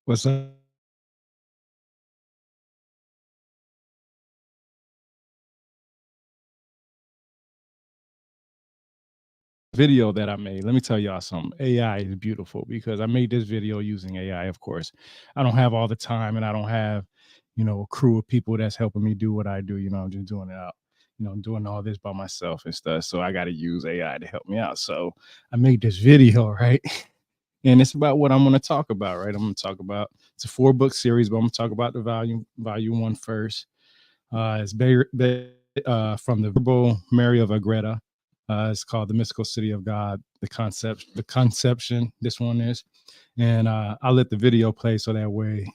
What's up? Video that I made. Let me tell y'all something. AI is beautiful because I made this video using AI, of course. I don't have all the time and I don't have, a crew of people that's helping me do what I do. I'm just doing it out, doing all this by myself and stuff. So I got to use AI to help me out. So I made this video, right? And it's about what I'm going to talk about, right? I'm going to talk about it's a 4-book series, but I'm going to talk about the volume one first. It's from the Verbal Mary of Agreda. It's called The Mystical City of God, the conception. This one is, and I'll let the video play so that way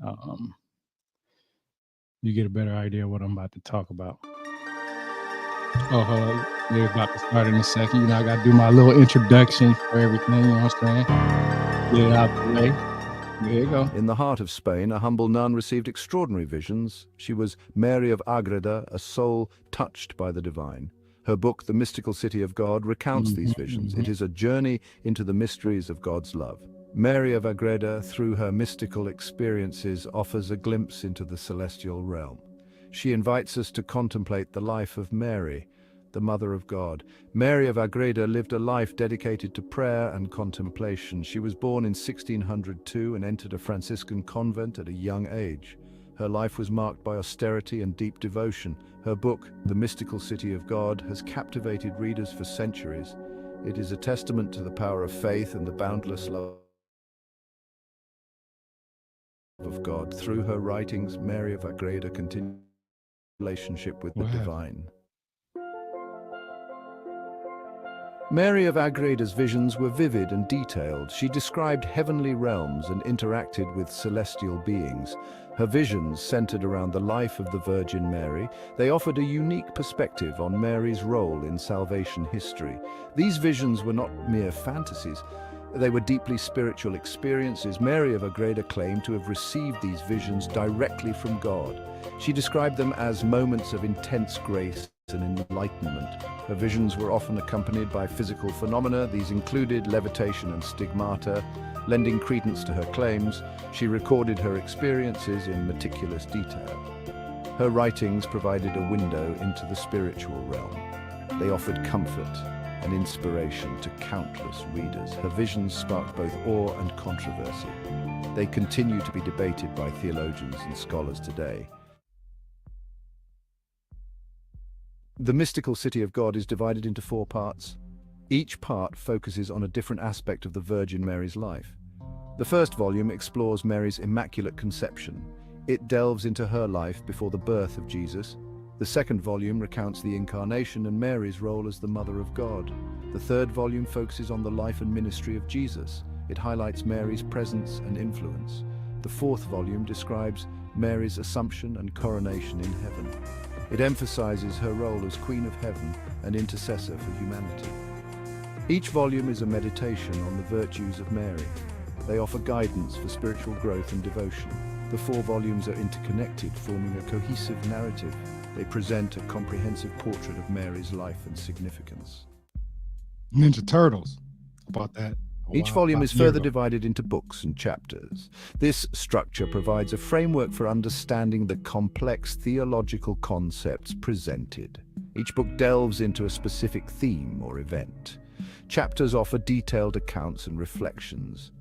um, you get a better idea of what I'm about to talk about. Oh, hold on. We're about to start in a second. I got to do my little introduction for everything. You know what I'm saying? Get it out the way. There you go. In the heart of Spain, a humble nun received extraordinary visions. She was Mary of Agreda, a soul touched by the divine. Her book, The Mystical City of God, recounts these visions. It is a journey into the mysteries of God's love. Mary of Agreda, through her mystical experiences, offers a glimpse into the celestial realm. She invites us to contemplate the life of Mary, the Mother of God. Mary of Agreda lived a life dedicated to prayer and contemplation. She was born in 1602 and entered a Franciscan convent at a young age. Her life was marked by austerity and deep devotion. Her book, The Mystical City of God, has captivated readers for centuries. It is a testament to the power of faith and the boundless love of God. Through her writings, Mary of Agreda continued relationship with the divine. Mary of Agreda's visions were vivid and detailed. She described heavenly realms and interacted with celestial beings. Her visions centered around the life of the Virgin Mary. They offered a unique perspective on Mary's role in salvation history. These visions were not mere fantasies. They were deeply spiritual experiences. Mary of Agreda claimed to have received these visions directly from God. She described them as moments of intense grace and enlightenment. Her visions were often accompanied by physical phenomena. These included levitation and stigmata. Lending credence to her claims, she recorded her experiences in meticulous detail. Her writings provided a window into the spiritual realm. They offered comfort and inspiration to countless readers. Her visions sparked both awe and controversy. They continue to be debated by theologians and scholars today. The Mystical City of God is divided into 4 parts. Each part focuses on a different aspect of the Virgin Mary's life. The first volume explores Mary's Immaculate Conception. It delves into her life before the birth of Jesus. The second volume recounts the Incarnation and Mary's role as the Mother of God. The third volume focuses on the life and ministry of Jesus. It highlights Mary's presence and influence. The fourth volume describes Mary's Assumption and coronation in heaven. It emphasizes her role as Queen of Heaven and intercessor for humanity. Each volume is a meditation on the virtues of Mary. They offer guidance for spiritual growth and devotion. The 4 volumes are interconnected, forming a cohesive narrative. They present a comprehensive portrait of Mary's life and significance. Ninja Turtles. About that. Each volume is further divided into books and chapters. This structure provides a framework for understanding the complex theological concepts presented. Each book delves into a specific theme or event. Chapters offer detailed accounts and reflections.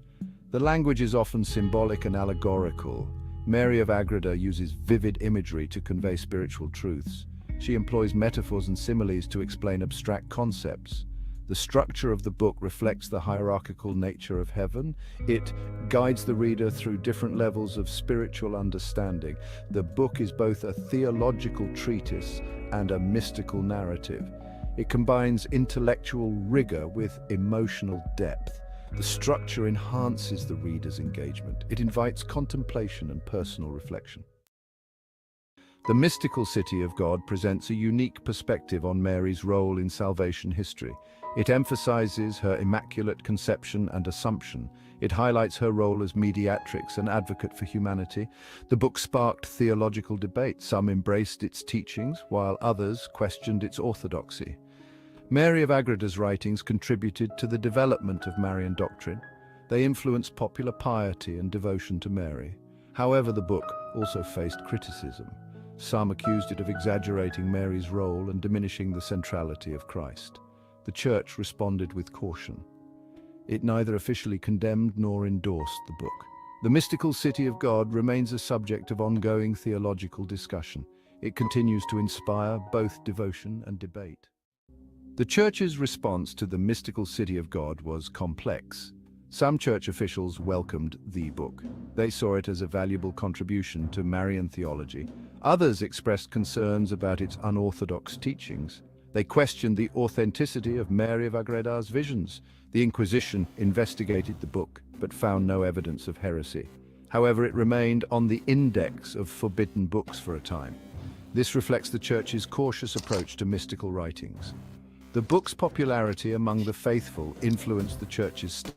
The language is often symbolic and allegorical. Mary of Agreda uses vivid imagery to convey spiritual truths. She employs metaphors and similes to explain abstract concepts. The structure of the book reflects the hierarchical nature of heaven. It guides the reader through different levels of spiritual understanding. The book is both a theological treatise and a mystical narrative. It combines intellectual rigor with emotional depth. The structure enhances the reader's engagement. It invites contemplation and personal reflection. The Mystical City of God presents a unique perspective on Mary's role in salvation history. It emphasizes her Immaculate Conception and Assumption. It highlights her role as mediatrix and advocate for humanity. The book sparked theological debate. Some embraced its teachings, while others questioned its orthodoxy. Mary of Agreda's writings contributed to the development of Marian doctrine. They influenced popular piety and devotion to Mary. However, the book also faced criticism. Some accused it of exaggerating Mary's role and diminishing the centrality of Christ. The Church responded with caution. It neither officially condemned nor endorsed the book. The mystical city of God remains a subject of ongoing theological discussion. It continues to inspire both devotion and debate. The Church's response to the mystical city of God was complex. Some church officials welcomed the book. They saw it as a valuable contribution to Marian theology. Others expressed concerns about its unorthodox teachings. They questioned the authenticity of Mary of Agreda's visions. The Inquisition investigated the book, but found no evidence of heresy. However, it remained on the index of forbidden books for a time. This reflects the Church's cautious approach to mystical writings. The book's popularity among the faithful influenced the Church's stance.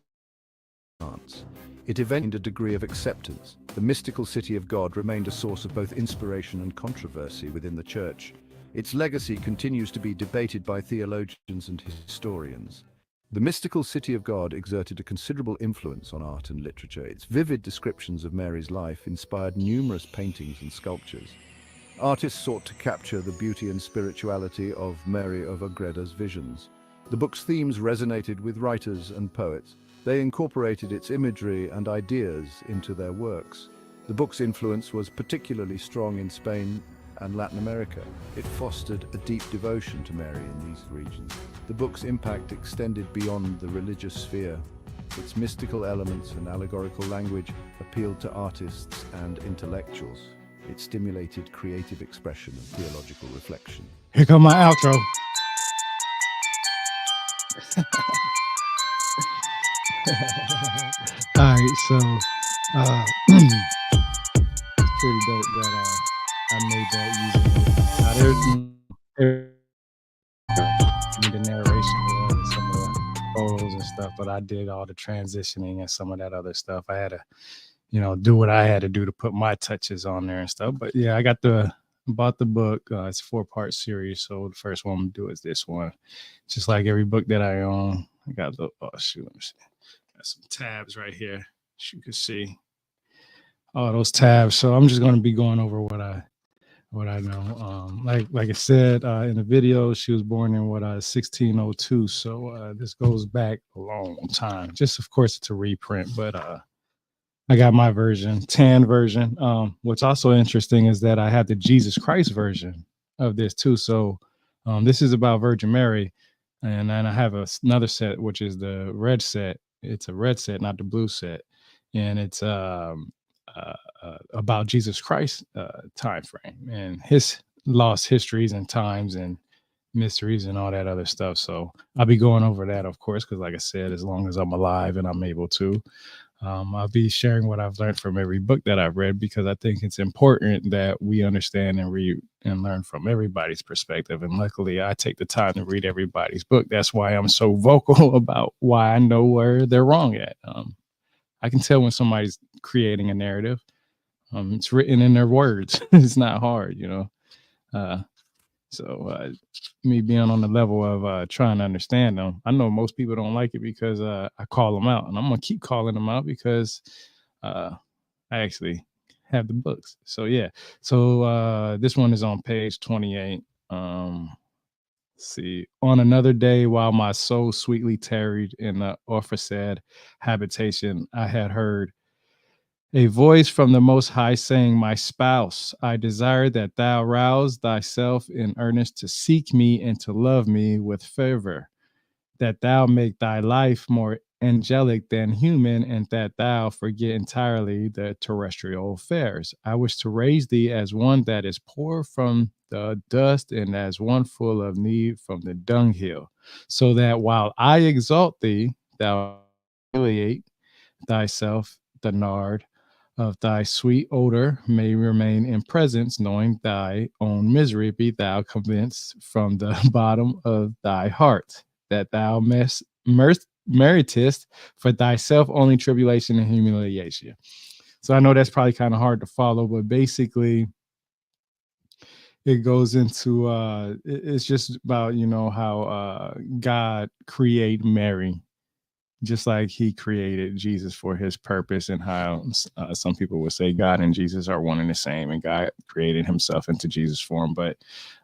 It eventually gained a degree of acceptance. The mystical city of God remained a source of both inspiration and controversy within the Church. Its legacy continues to be debated by theologians and historians. The mystical city of God exerted a considerable influence on art and literature. Its vivid descriptions of Mary's life inspired numerous paintings and sculptures. Artists sought to capture the beauty and spirituality of Mary of Agreda's visions. The book's themes resonated with writers and poets. They incorporated its imagery and ideas into their works. The book's influence was particularly strong in Spain and Latin America. It fostered a deep devotion to Mary in these regions. The book's impact extended beyond the religious sphere. Its mystical elements and allegorical language appealed to artists and intellectuals. It stimulated creative expression and theological reflection. Here come my outro. All right, so it's pretty dope that I made that using it. The narration and some of the photos and stuff, but I did all the transitioning and some of that other stuff. I had to, do what I had to do to put my touches on there and stuff. But yeah, I bought the book. It's a 4-part series, so the first one I'm gonna do is this one. Just like every book that I own, I got let me see. Got some tabs right here, as you can see. All those tabs. So I'm just gonna be going over what I know. Like I said in the video, she was born in 1602. So this goes back a long time. Just of course it's a reprint, but I got my version, tan version. What's also interesting is that I have the Jesus Christ version of this too. So this is about Virgin Mary, and then I have another set, which is the red set. It's a red set, not the blue set, and it's about Jesus Christ time frame and his lost histories and times and mysteries and all that other stuff. So I'll be going over that, of course, because like I said, as long as I'm alive and I'm able to, I'll be sharing what I've learned from every book that I've read, because I think it's important that we understand and read and learn from everybody's perspective. And luckily, I take the time to read everybody's book. That's why I'm so vocal about why I know where they're wrong at. I can tell when somebody's creating a narrative. It's written in their words. It's not hard, So me being on the level of trying to understand them, I know most people don't like it because I call them out, and I'm gonna keep calling them out because I actually have the books. So yeah. So this one is on page 28. See, on another day, while my soul sweetly tarried in the aforesaid habitation, I had heard a voice from the Most High saying, "My spouse, I desire that thou rouse thyself in earnest to seek me and to love me with fervor, that thou make thy life more angelic than human, and that thou forget entirely the terrestrial affairs. I wish to raise thee as one that is poor from the dust and as one full of need from the dunghill, so that while I exalt thee, thou humiliate thyself, the nard of thy sweet odor may remain in presence, knowing thy own misery, be thou convinced from the bottom of thy heart, that thou meritest for thyself only tribulation and humiliation." So I know that's probably kind of hard to follow, but basically it goes into it's just about how God create Mary just like he created Jesus for his purpose, and how some people would say God and Jesus are one and the same, and God created himself into Jesus form. But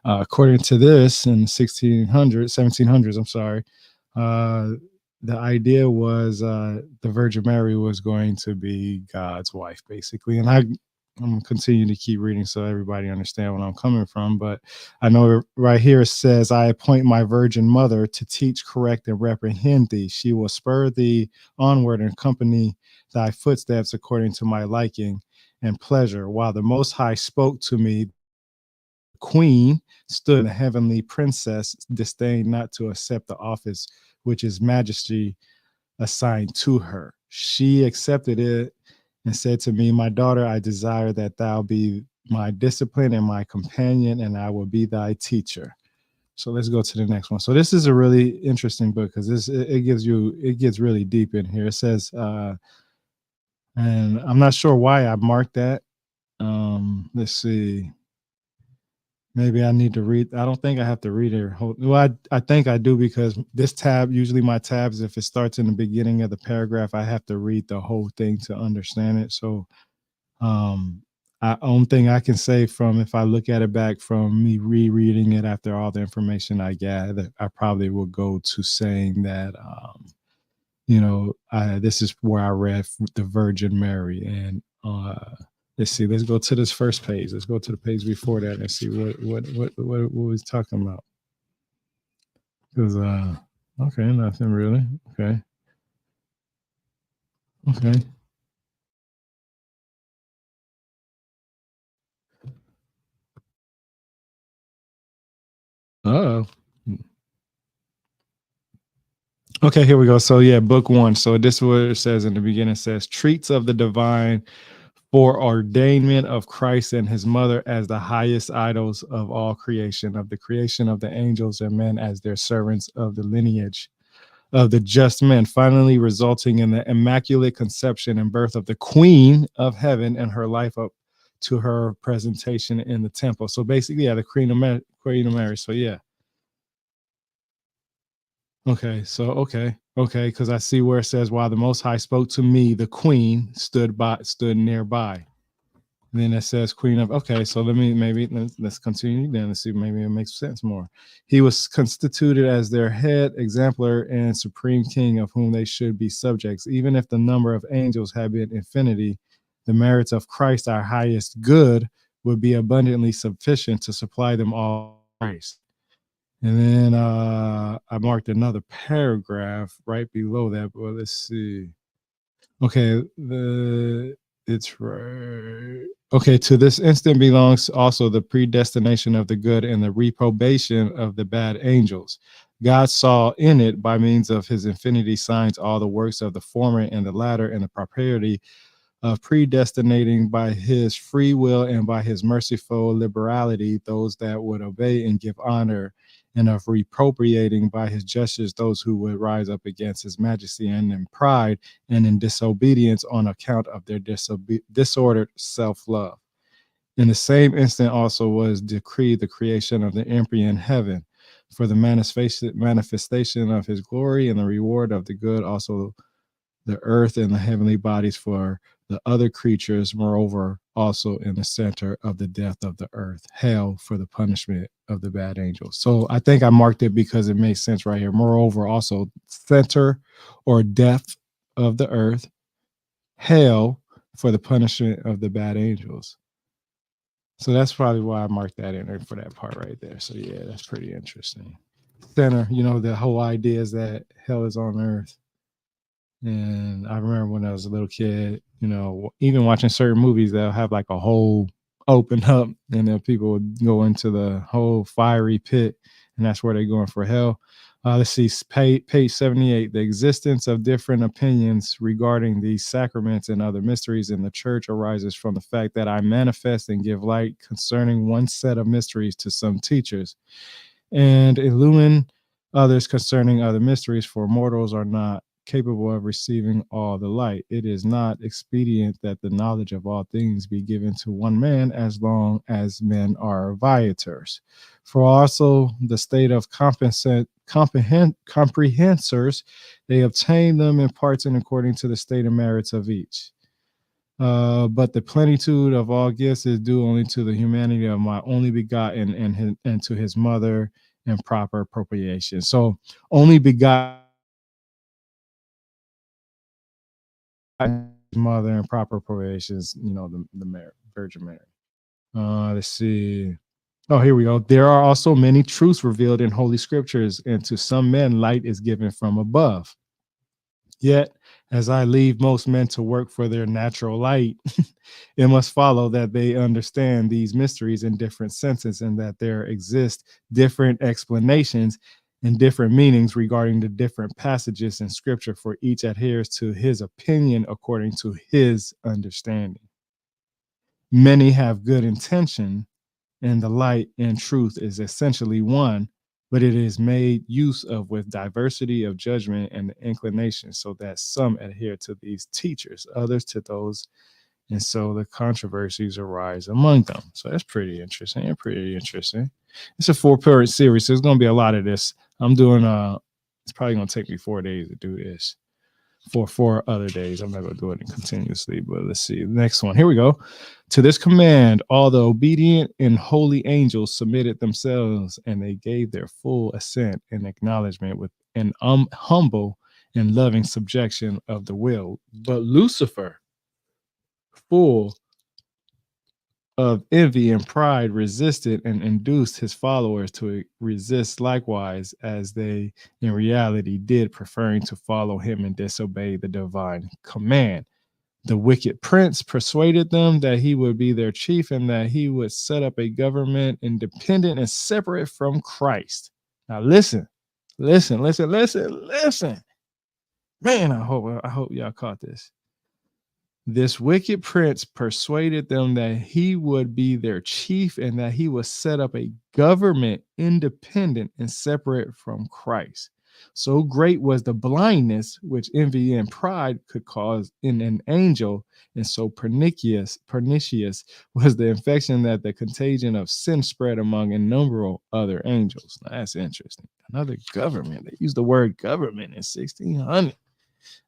according to this, in 1600s, 1700s, I'm sorry, uh, the idea was the Virgin Mary was going to be God's wife, basically. And I'm gonna continue to keep reading so everybody understand where I'm coming from. But I know right here it says, "I appoint my Virgin Mother to teach, correct, and reprehend thee. She will spur thee onward and accompany thy footsteps according to my liking and pleasure." While the Most High spoke to me, queen stood, and the heavenly princess disdained not to accept the office which his majesty assigned to her. She accepted it and said to me, "My daughter, I desire that thou be my discipline and my companion, and I will be thy teacher." So let's go to the next one. So this is a really interesting book, because it gets really deep in here. It says, and I'm not sure why I marked that. Let's see. Maybe I need to read. I don't think I have to read it. Well, I think I do, because this tab, usually my tabs, if it starts in the beginning of the paragraph, I have to read the whole thing to understand it. So, only thing I can say, from if I look at it back from me rereading it after all the information I gathered, I probably will go to saying that, this is where I read the Virgin Mary. And let's see, let's go to this first page. Let's go to the page before that and see what was talking about. Because okay, nothing really. Okay. Okay. Oh. Okay, here we go. So yeah, book one. So this is what it says in the beginning. It says, "Treats of the divine foreordainment of Christ and his mother as the highest idols of all creation, of the creation of the angels and men as their servants, of the lineage of the just men, finally resulting in the immaculate conception and birth of the Queen of Heaven, and her life up to her presentation in the temple." So basically, yeah, the Queen of Mary. Queen of Mary. So yeah. Okay. So okay, because I see where it says, "While the Most High spoke to me, the Queen stood nearby." And then it says Queen of. Okay, so let's continue then. Let's see, maybe it makes sense more. "He was constituted as their head, exemplar, and supreme king, of whom they should be subjects. Even if the number of angels had been infinity, the merits of Christ, our highest good, would be abundantly sufficient to supply them all." Christ. And then I marked another paragraph right below that. But let's see. Okay, it's right. Okay, "To this instant belongs also the predestination of the good and the reprobation of the bad angels. God saw in it, by means of his infinity signs, all the works of the former and the latter, and the propriety of predestinating by his free will and by his merciful liberality those that would obey and give honor, and of repropriating by his justice those who would rise up against his majesty, and in pride and in disobedience on account of their disordered self-love. In the same instant also was decreed the creation of the empyrean heaven, for the manifestation of his glory, and the reward of the good, also the earth and the heavenly bodies for the other creatures, moreover also in the center of the depth of the earth, hell, for the punishment of the bad angels." So I think I marked it because it makes sense right here. Moreover also, center or depth of the earth, hell, for the punishment of the bad angels. So that's probably why I marked that in there for that part right there. So yeah, that's pretty interesting. Center, the whole idea is that hell is on earth. And I remember when I was a little kid, even watching certain movies, they'll have like a hole open up, and then people would go into the whole fiery pit, and that's where they're going for hell. Let's see, page 78. "The existence of different opinions regarding these sacraments and other mysteries in the church arises from the fact that I manifest and give light concerning one set of mysteries to some teachers, and illumine others concerning other mysteries, for mortals are not capable of receiving all the light. It is not expedient that the knowledge of all things be given to one man, as long as men are viators. For also the state of comprehensors, they obtain them in parts and according to the state and merits of each. But the plenitude of all gifts is due only to the humanity of my only begotten and to his mother in proper appropriation. So, only begotten mother in proper appropriations, the Mary, Virgin Mary. Let's see. Oh, here we go. There are also many truths revealed in Holy Scriptures, and to some men, light is given from above. Yet, as I leave most men to work for their natural light, it must follow that they understand these mysteries in different senses and that there exist different explanations and different meanings regarding the different passages in scripture, for each adheres to his opinion according to his understanding. Many have good intention, and the light and truth is essentially one, but it is made use of with diversity of judgment and inclination, so that some adhere to these teachers, others to those, and so the controversies arise among them. So that's pretty interesting. Pretty interesting. It's a 4-part series, so there's going to be a lot of this. I'm doing. It's probably going to take me 4 days to do this. For 4 other days, I'm not going to do it continuously, but let's see. The next one. Here we go. To this command, all the obedient and holy angels submitted themselves, and they gave their full assent and acknowledgement with an humble and loving subjection of the will. But Lucifer, full of envy and pride, resisted and induced his followers to resist likewise, as they in reality did, preferring to follow him and disobey the divine command. The wicked prince persuaded them that he would be their chief and that he would set up a government independent and separate from Christ. Now listen, listen. Man, I hope y'all caught this. This wicked prince persuaded them that he would be their chief and that he would set up a government independent and separate from Christ. So great was the blindness which envy and pride could cause in an angel, and so pernicious was the infection that the contagion of sin spread among innumerable other angels. Now, that's interesting. Another government. They used the word government in 1600.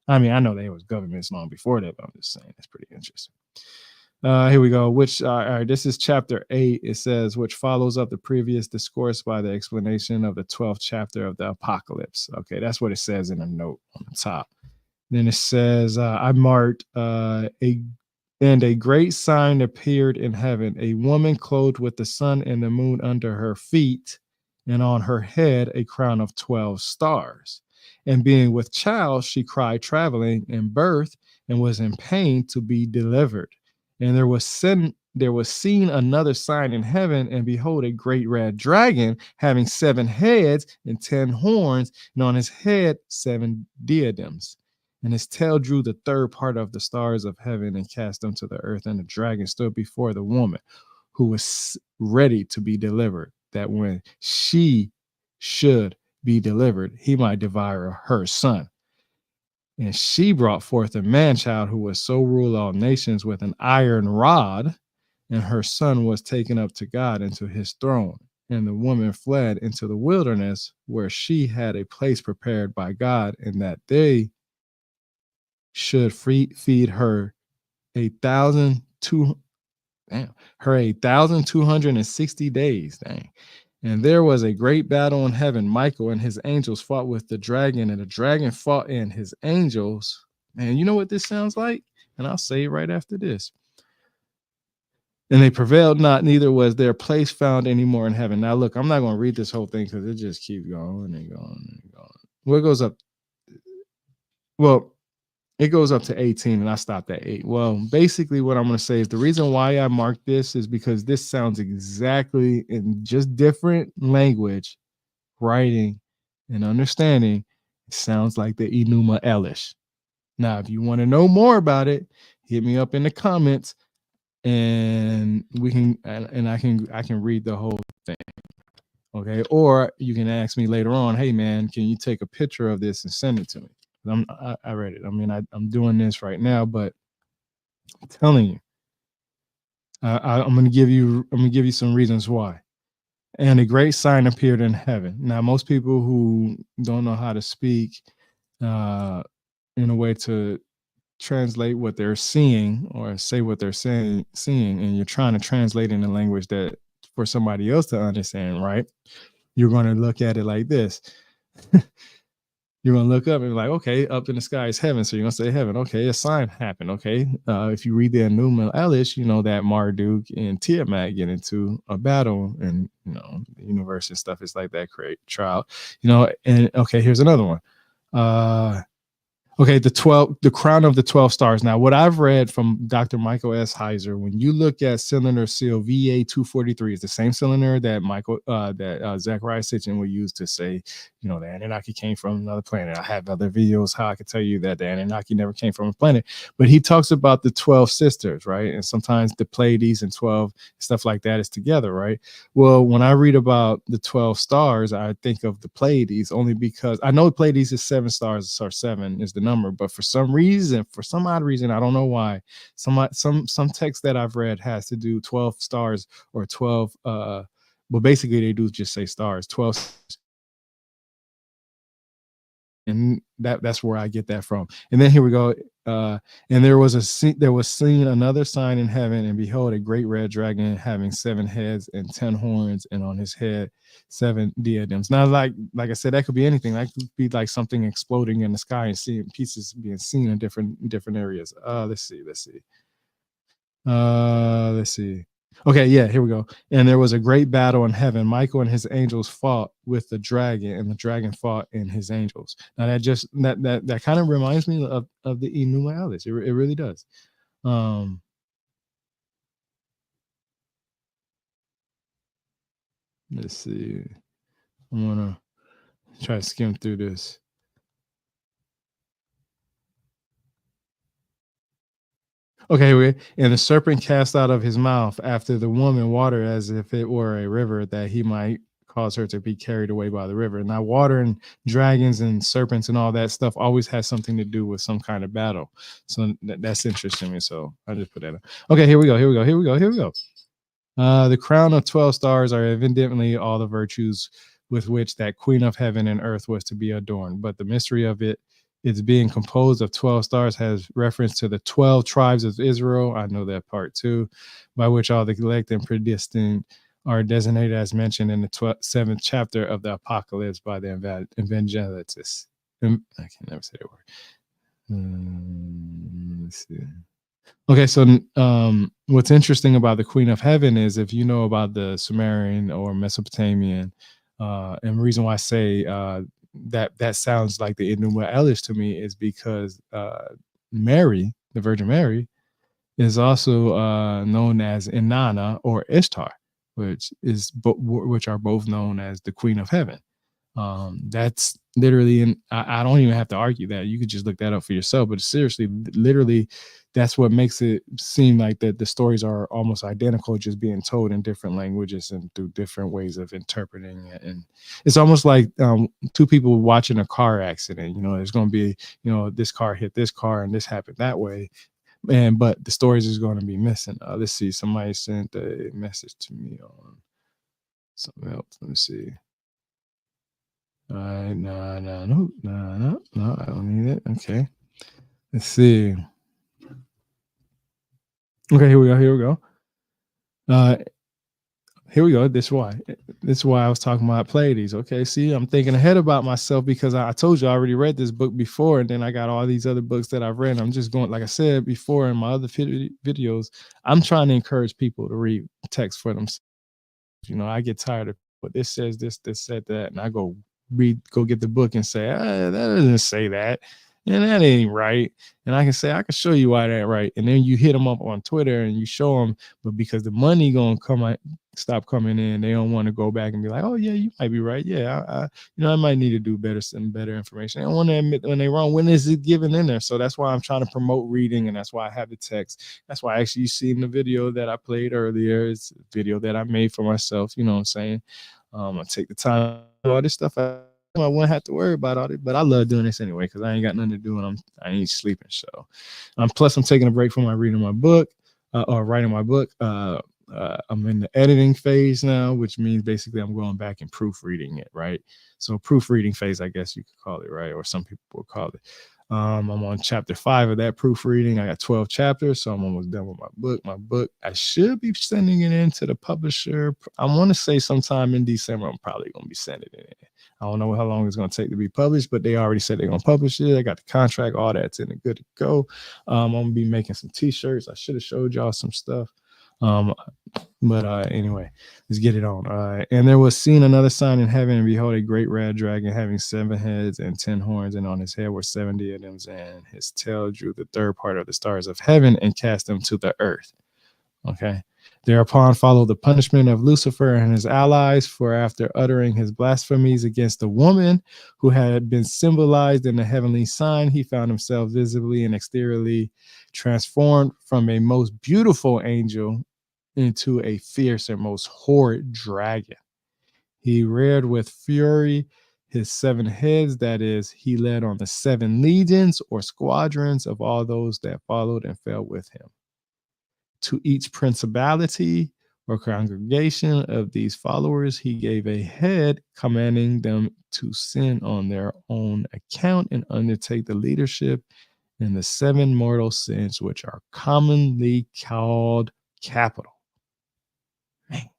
I mean, I know there was governments long before that, but I'm just saying it's pretty interesting. Here we go. Which all right, this is chapter 8. It says, which follows up the previous discourse by the explanation of the 12th chapter of the Apocalypse. Okay, that's what it says in a note on the top. Then it says, I marked a great sign appeared in heaven, a woman clothed with the sun and the moon under her feet, and on her head a crown of 12 stars. And being with child, she cried, traveling in birth, and was in pain to be delivered. And there was seen another sign in heaven, and behold, a great red dragon having 7 heads and 10 horns, and on his head 7 diadems. And his tail drew the third part of the stars of heaven and cast them to the earth. And the dragon stood before the woman who was ready to be delivered, that when she should be delivered, he might devour her son. And she brought forth a man child who was so rule all nations with an iron rod, and her son was taken up to God into his throne. And the woman fled into the wilderness, where she had a place prepared by God, and that they should feed her 1,260 days. Dang. And there was a great battle in heaven. Michael and his angels fought with the dragon, and the dragon fought and his angels. Man, you know what this sounds like? And I'll say it right after this. And they prevailed not, neither was their place found anymore in heaven. Now, look, I'm not going to read this whole thing because it just keeps going and going and going. Well, it goes up. Well, it goes up to 18, and I stopped at 8. Well, basically what I'm going to say is the reason why I marked this is because this sounds exactly in just different language, writing, and understanding. It sounds like the Enuma Elish. Now, if you want to know more about it, hit me up in the comments, and we can and I can read the whole thing. Okay, or you can ask me later on, hey man, can you take a picture of this and send it to me? I read it. I mean, I'm doing this right now, but I'm telling you, I'm gonna give you some reasons why. And a great sign appeared in heaven. Now, most people who don't know how to speak uh, in a way to translate what they're seeing or say what they're seeing, and you're trying to translate in a language that for somebody else to understand, right? You're going to look at it like this. You're gonna look up and be like, okay, up in the sky is heaven. So you're gonna say heaven. Okay, a sign happened. Okay. If you read the Enuma Elish, you know that Marduk and Tiamat get into a battle and the universe and stuff is like that great trial. And okay, here's another one. Uh Okay, the crown of the 12 stars. Now, what I've read from Dr. Michael S. Heiser, when you look at cylinder seal VA 243, it's the same cylinder that Zachariah Sitchin would use to say, the Anunnaki came from another planet. I have other videos how I could tell you that the Anunnaki never came from a planet, but he talks about the 12 sisters, right? And sometimes the Pleiades and 12 stuff like that is together, right? Well, when I read about the 12 stars, I think of the Pleiades only because I know Pleiades is 7 stars, or 7 is the number, but for some odd reason, I don't know why, some text that I've read has to do 12 stars or 12 well, basically they do just say stars, 12, and that's where I get that from. And then here we go. And there was seen another sign in heaven, and behold, a great red dragon having 7 heads and 10 horns, and on his head 7 diadems. Now, like I said, that could be anything. That could be like something exploding in the sky and seeing pieces being seen in different areas. Let's see. Okay, yeah, here we go. And there was a great battle in heaven. Michael and his angels fought with the dragon, and the dragon fought in his angels. Now that kind of reminds me of the Enuma Elish. It really does. Um, let's see. I'm gonna try to skim through this. Okay, and the serpent cast out of his mouth after the woman water as if it were a river, that he might cause her to be carried away by the river. Now, water and dragons and serpents and all that stuff always has something to do with some kind of battle. So that's interesting to me. So I just put that up. Okay, here we go. The crown of 12 stars are evidently all the virtues with which that queen of heaven and earth was to be adorned. But the mystery of its being composed of 12 stars has reference to the 12 tribes of Israel. I know that part too, by which all the elect and predestined are designated as mentioned in the 7th chapter of the Apocalypse by the evangelists. I can never say that word. Let's see. Okay, so what's interesting about the Queen of Heaven is if you know about the Sumerian or Mesopotamian, and the reason why I say that sounds like the Enuma Elish to me is because Mary, the Virgin Mary, is also known as Inanna or Ishtar, which are both known as the Queen of Heaven. That's literally, and I don't even have to argue that. You could just look that up for yourself. But seriously, literally, that's what makes it seem like that the stories are almost identical, just being told in different languages and through different ways of interpreting it. And it's almost like two people watching a car accident. There's going to be, this car hit this car and this happened that way. But the stories is going to be missing. Let's see. Somebody sent a message to me on something else. Let me see. No, I don't need it. Okay. Let's see. Okay, here we go. Here we go. This is why I was talking about Pleiades. Okay, see, I'm thinking ahead about myself because I told you I already read this book before, and then I got all these other books that I've read. I'm just going, like I said before in my other videos, I'm trying to encourage people to read text for themselves. I get tired of what this says, this said that, and I go get the book and say, that doesn't say that, and that ain't right. And I can show you why that right. And then you hit them up on Twitter and you show them, but because the money gonna stop coming in, they don't want to go back and be like, oh yeah, you might be right. Yeah, I might need to do some better information. I don't want to admit when they're wrong. When is it given in there? So that's why I'm trying to promote reading, and that's why I have the text. That's why actually you see in the video that I played earlier, it's a video that I made for myself. You know what I'm saying? I take the time all this stuff. I wouldn't have to worry about all this. But I love doing this anyway because I ain't got nothing to do and I ain't sleeping. So, plus I'm taking a break from my reading my book or writing my book. I'm in the editing phase now, which means basically I'm going back and proofreading it, right? So proofreading phase, I guess you could call it, right? Or some people will call it. I'm on chapter 5 of that proofreading. I got 12 chapters, so I'm almost done with my book. My book, I should be sending it in to the publisher. I want to say sometime in December, I'm probably going to be sending it in. I don't know how long it's going to take to be published, but they already said they're going to publish it. I got the contract, all that's in it, good to go. I'm going to be making some t-shirts. I should have showed y'all some stuff. But anyway, let's get it on. And there was seen another sign in heaven, and behold, a great red dragon having 7 heads and 10 horns, and on his head were 7 diadems, and his tail drew the third part of the stars of heaven and cast them to the earth. Okay. Thereupon followed the punishment of Lucifer and his allies, for after uttering his blasphemies against the woman who had been symbolized in the heavenly sign, he found himself visibly and exteriorly transformed from a most beautiful angel into a fierce and most horrid dragon. He reared with fury his 7 heads, that is, he led on the 7 legions or squadrons of all those that followed and fell with him. To each principality or congregation of these followers, he gave a head, commanding them to sin on their own account and undertake the leadership in the 7 mortal sins, which are commonly called capital. Man.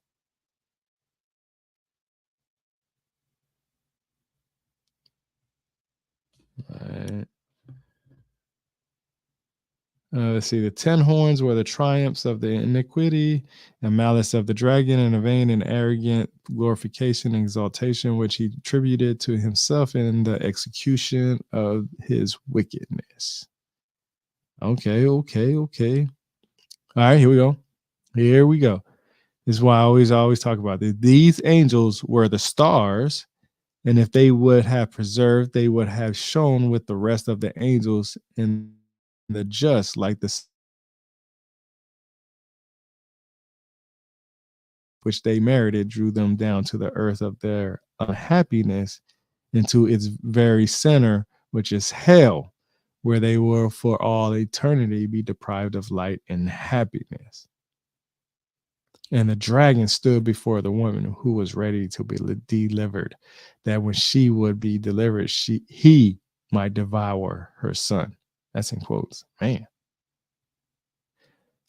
All right. Let's see. The 10 horns were the triumphs of the iniquity and malice of the dragon, and a vain and arrogant glorification and exaltation which he attributed to himself in the execution of his wickedness. Okay. All right, here we go. This is why I always talk about this. These angels were the stars, and if they would have preserved, they would have shone with the rest of the angels in the just, like the which they merited, drew them down to the earth of their unhappiness, into its very center, which is hell, where they will for all eternity be deprived of light and happiness. And the dragon stood before the woman who was ready to be delivered, that when she would be delivered, he might devour her son. That's in quotes. Man.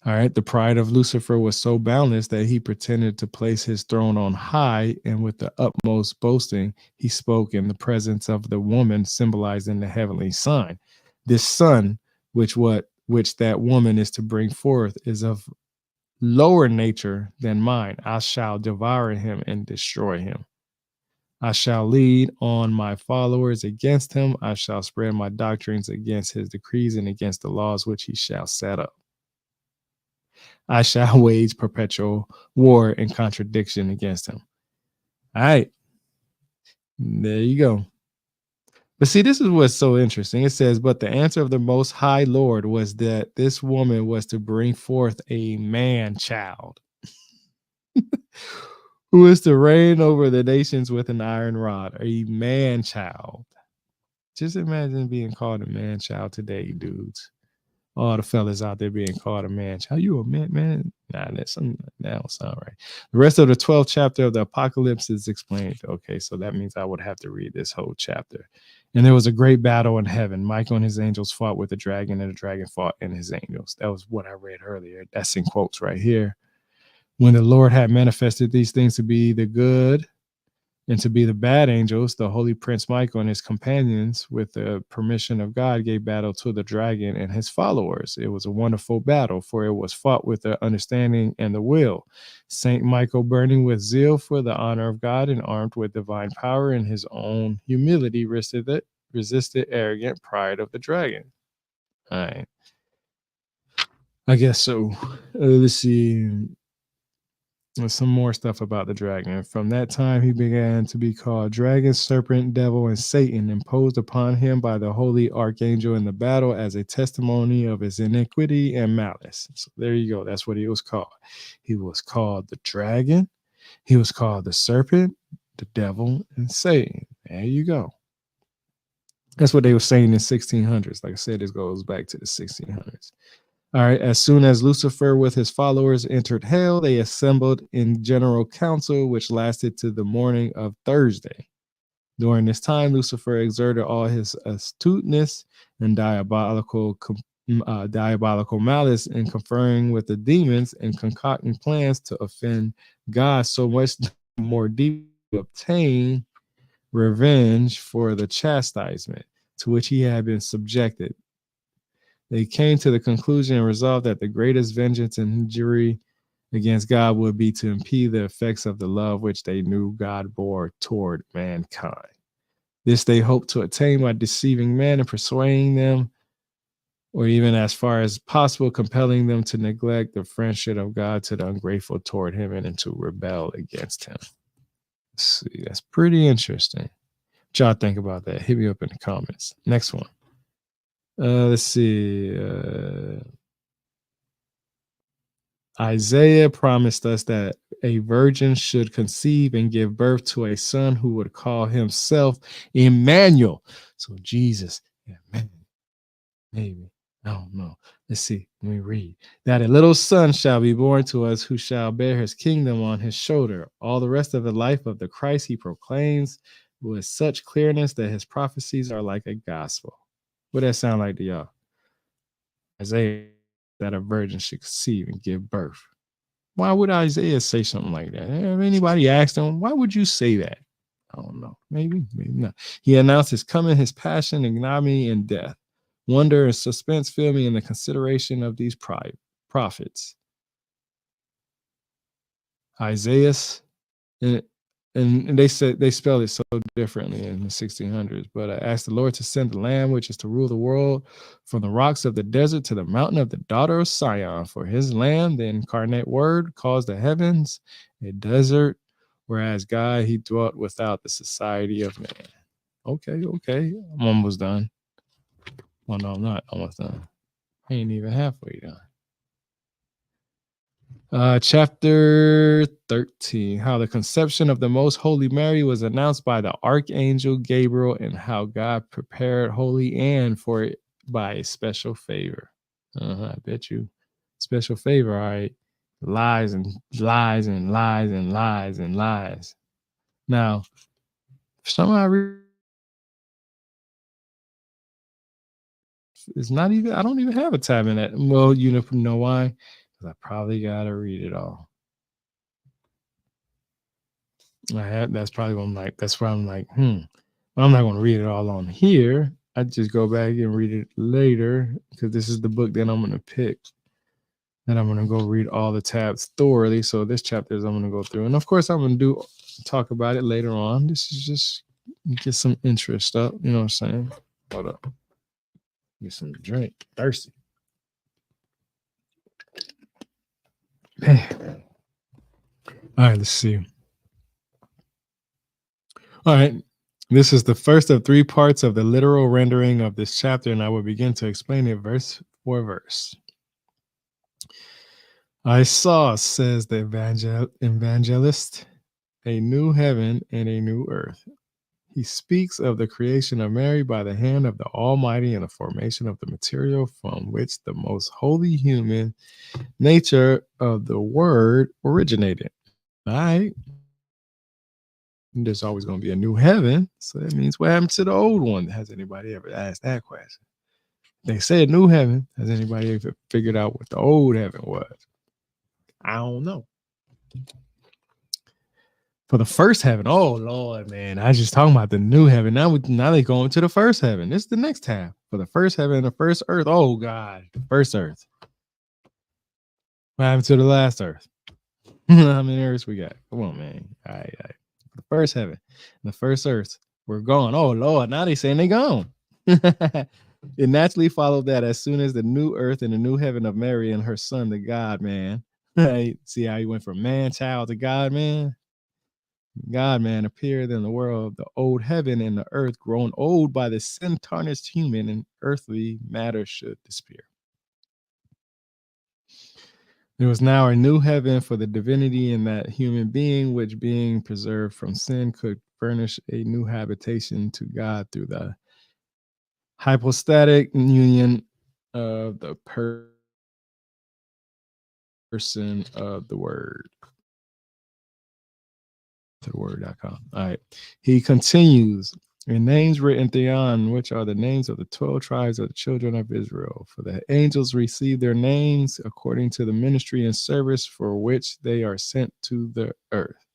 All right. The pride of Lucifer was so boundless that he pretended to place his throne on high, and with the utmost boasting, he spoke in the presence of the woman symbolized in the heavenly sign. This son, which that woman is to bring forth, is of lower nature than mine. I shall devour him and destroy him. I shall lead on my followers against him. I shall spread my doctrines against his decrees and against the laws which he shall set up. I shall wage perpetual war and contradiction against him. All right. There you go. But see, this is what's so interesting. It says, but the answer of the Most High Lord was that this woman was to bring forth a man child who is to reign over the nations with an iron rod, a man child. Just imagine being called a man child today, dudes. All the fellas out there being called a man child. You a man? Nah, that don't sound right. The rest of the 12th chapter of the Apocalypse is explained. Okay, so that means I would have to read this whole chapter. And there was a great battle in heaven. Michael and his angels fought with the dragon, and the dragon fought and his angels. That was what I read earlier. That's in quotes right here. When the Lord had manifested these things to be the good and to be the bad angels, the holy prince Michael and his companions, with the permission of God, gave battle to the dragon and his followers. It was a wonderful battle, for it was fought with the understanding and the will. Saint Michael, burning with zeal for the honor of God and armed with divine power in his own humility, resisted arrogant pride of the dragon. All right. I guess so. Let's see. There's some more stuff about the dragon. From that time, he began to be called dragon, serpent, devil, and Satan, imposed upon him by the holy archangel in the battle as a testimony of his iniquity and malice. So there you go. That's what he was called. He was called the dragon. He was called the serpent, the devil, and Satan. There you go. That's what they were saying in 1600s. Like I said, this goes back to the 1600s. All right. As soon as Lucifer with his followers entered hell, they assembled in general council, which lasted to the morning of Thursday. During this time, Lucifer exerted all his astuteness and diabolical malice in conferring with the demons and concocting plans to offend God so much more deeply to obtain revenge for the chastisement to which he had been subjected. They came to the conclusion and resolved that the greatest vengeance and injury against God would be to impede the effects of the love which they knew God bore toward mankind. This they hoped to attain by deceiving men and persuading them, or even as far as possible, compelling them to neglect the friendship of God to the ungrateful toward him and to rebel against him. Let's see, that's pretty interesting. What y'all think about that? Hit me up in the comments. Next one. Let's see. Isaiah promised us that a virgin should conceive and give birth to a son who would call himself Emmanuel. So Jesus, Emmanuel, maybe. I don't know. Let's see. Let me read. That a little son shall be born to us who shall bear his kingdom on his shoulder. All the rest of the life of the Christ he proclaims with such clearness that his prophecies are like a gospel. What that sound like to y'all? Isaiah, that a virgin should conceive and give birth. Why would Isaiah say something like that? If anybody asked him, why would you say that? I don't know. Maybe not. He announced his coming, his passion, ignominy, and death. Wonder and suspense fill me in the consideration of these prophets. Isaiah, and they said they spelled it so differently in the 1600s. But I asked the Lord to send the Lamb, which is to rule the world, from the rocks of the desert to the mountain of the daughter of Sion. For his Lamb, the incarnate Word, caused the heavens a desert, whereas God, he dwelt without the society of man. Okay, I'm almost done. Well, no, I'm not almost done. I ain't even halfway done. Chapter 13, how the conception of the Most Holy Mary was announced by the Archangel Gabriel and how God prepared Holy Anne for it by a special favor. I bet you. Special favor, all right. Lies and lies and lies and lies and lies. Now, somehow it's not even, I don't even have a tab in that. Well, you know why? Because I probably got to read it all. That's probably what I'm like. That's why I'm like, But I'm not going to read it all on here. I just go back and read it later because this is the book that I'm going to pick. And I'm going to go read all the tabs thoroughly. So this chapter is I'm going to go through. And of course, I'm going to talk about it later on. This is just get some interest up. You know what I'm saying? Hold up. Get some drink. Thirsty. Man. All right, let's see. All right. This is the first of 3 parts of the literal rendering of this chapter, and I will begin to explain it verse for verse. I saw, says the evangelist, a new heaven and a new earth. He speaks of the creation of Mary by the hand of the Almighty and the formation of the material from which the most holy human nature of the Word originated. All right. There's always going to be a new heaven. So that means what happened to the old one? Has anybody ever asked that question? They said new heaven. Has anybody ever figured out what the old heaven was? I don't know. For the first heaven, oh Lord, man, I was just talking about the new heaven. Now they going to the first heaven. This is the next tab. For the first heaven and the first earth. Oh God, the first earth. What happened to the last earth? How many earths we got? Come on, man. All right. The first heaven, the first earth, we're gone. Oh Lord, now they saying they gone. It naturally followed that as soon as the new earth and the new heaven of Mary and her son, the God man. Right? See how he went from man child to God man? God man appeared in the world, the old heaven and the earth grown old by the sin tarnished human and earthly matter should disappear. There was now a new heaven for the divinity, and that human being, which being preserved from sin, could furnish a new habitation to God through the hypostatic union of the person of the word. To the word.com. All right. He continues, in names written theon, which are the names of the 12 tribes of the children of Israel. For the angels receive their names according to the ministry and service for which they are sent to the earth.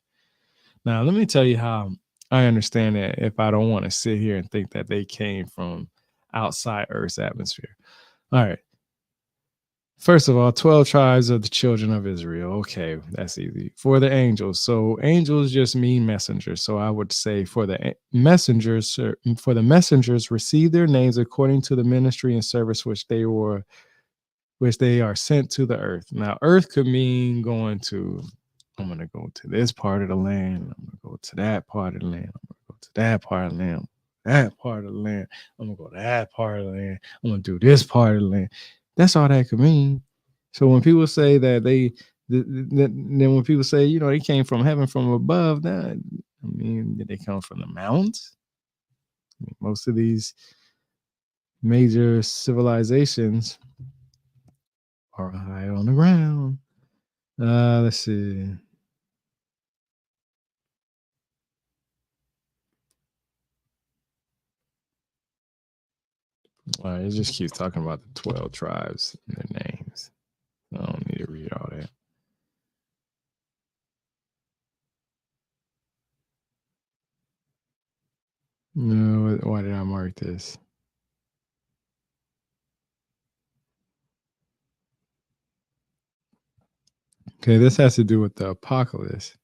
Now, let me tell you how I understand that if I don't want to sit here and think that they came from outside Earth's atmosphere. All right. First of all, 12 tribes of the children of Israel. Okay, that's easy. For the angels. So angels just mean messengers. So I would say for the messengers, receive their names according to the ministry and service which they are sent to the earth. Now, earth could mean going to, I'm gonna go to this part of the land, I'm gonna go to that part of the land, I'm gonna go to that part of the land, that part of the land, I'm gonna go to that part of the land, I'm gonna do this part of the land. That's all that could mean. So when people say that then when people say, they came from heaven from above, that I mean, did they come from the mountains? I mean, most of these major civilizations are high on the ground. Let's see. All right, it just keeps talking about the 12 tribes and their names. I don't need to read all that. No, why did I mark this? Okay, this has to do with the apocalypse.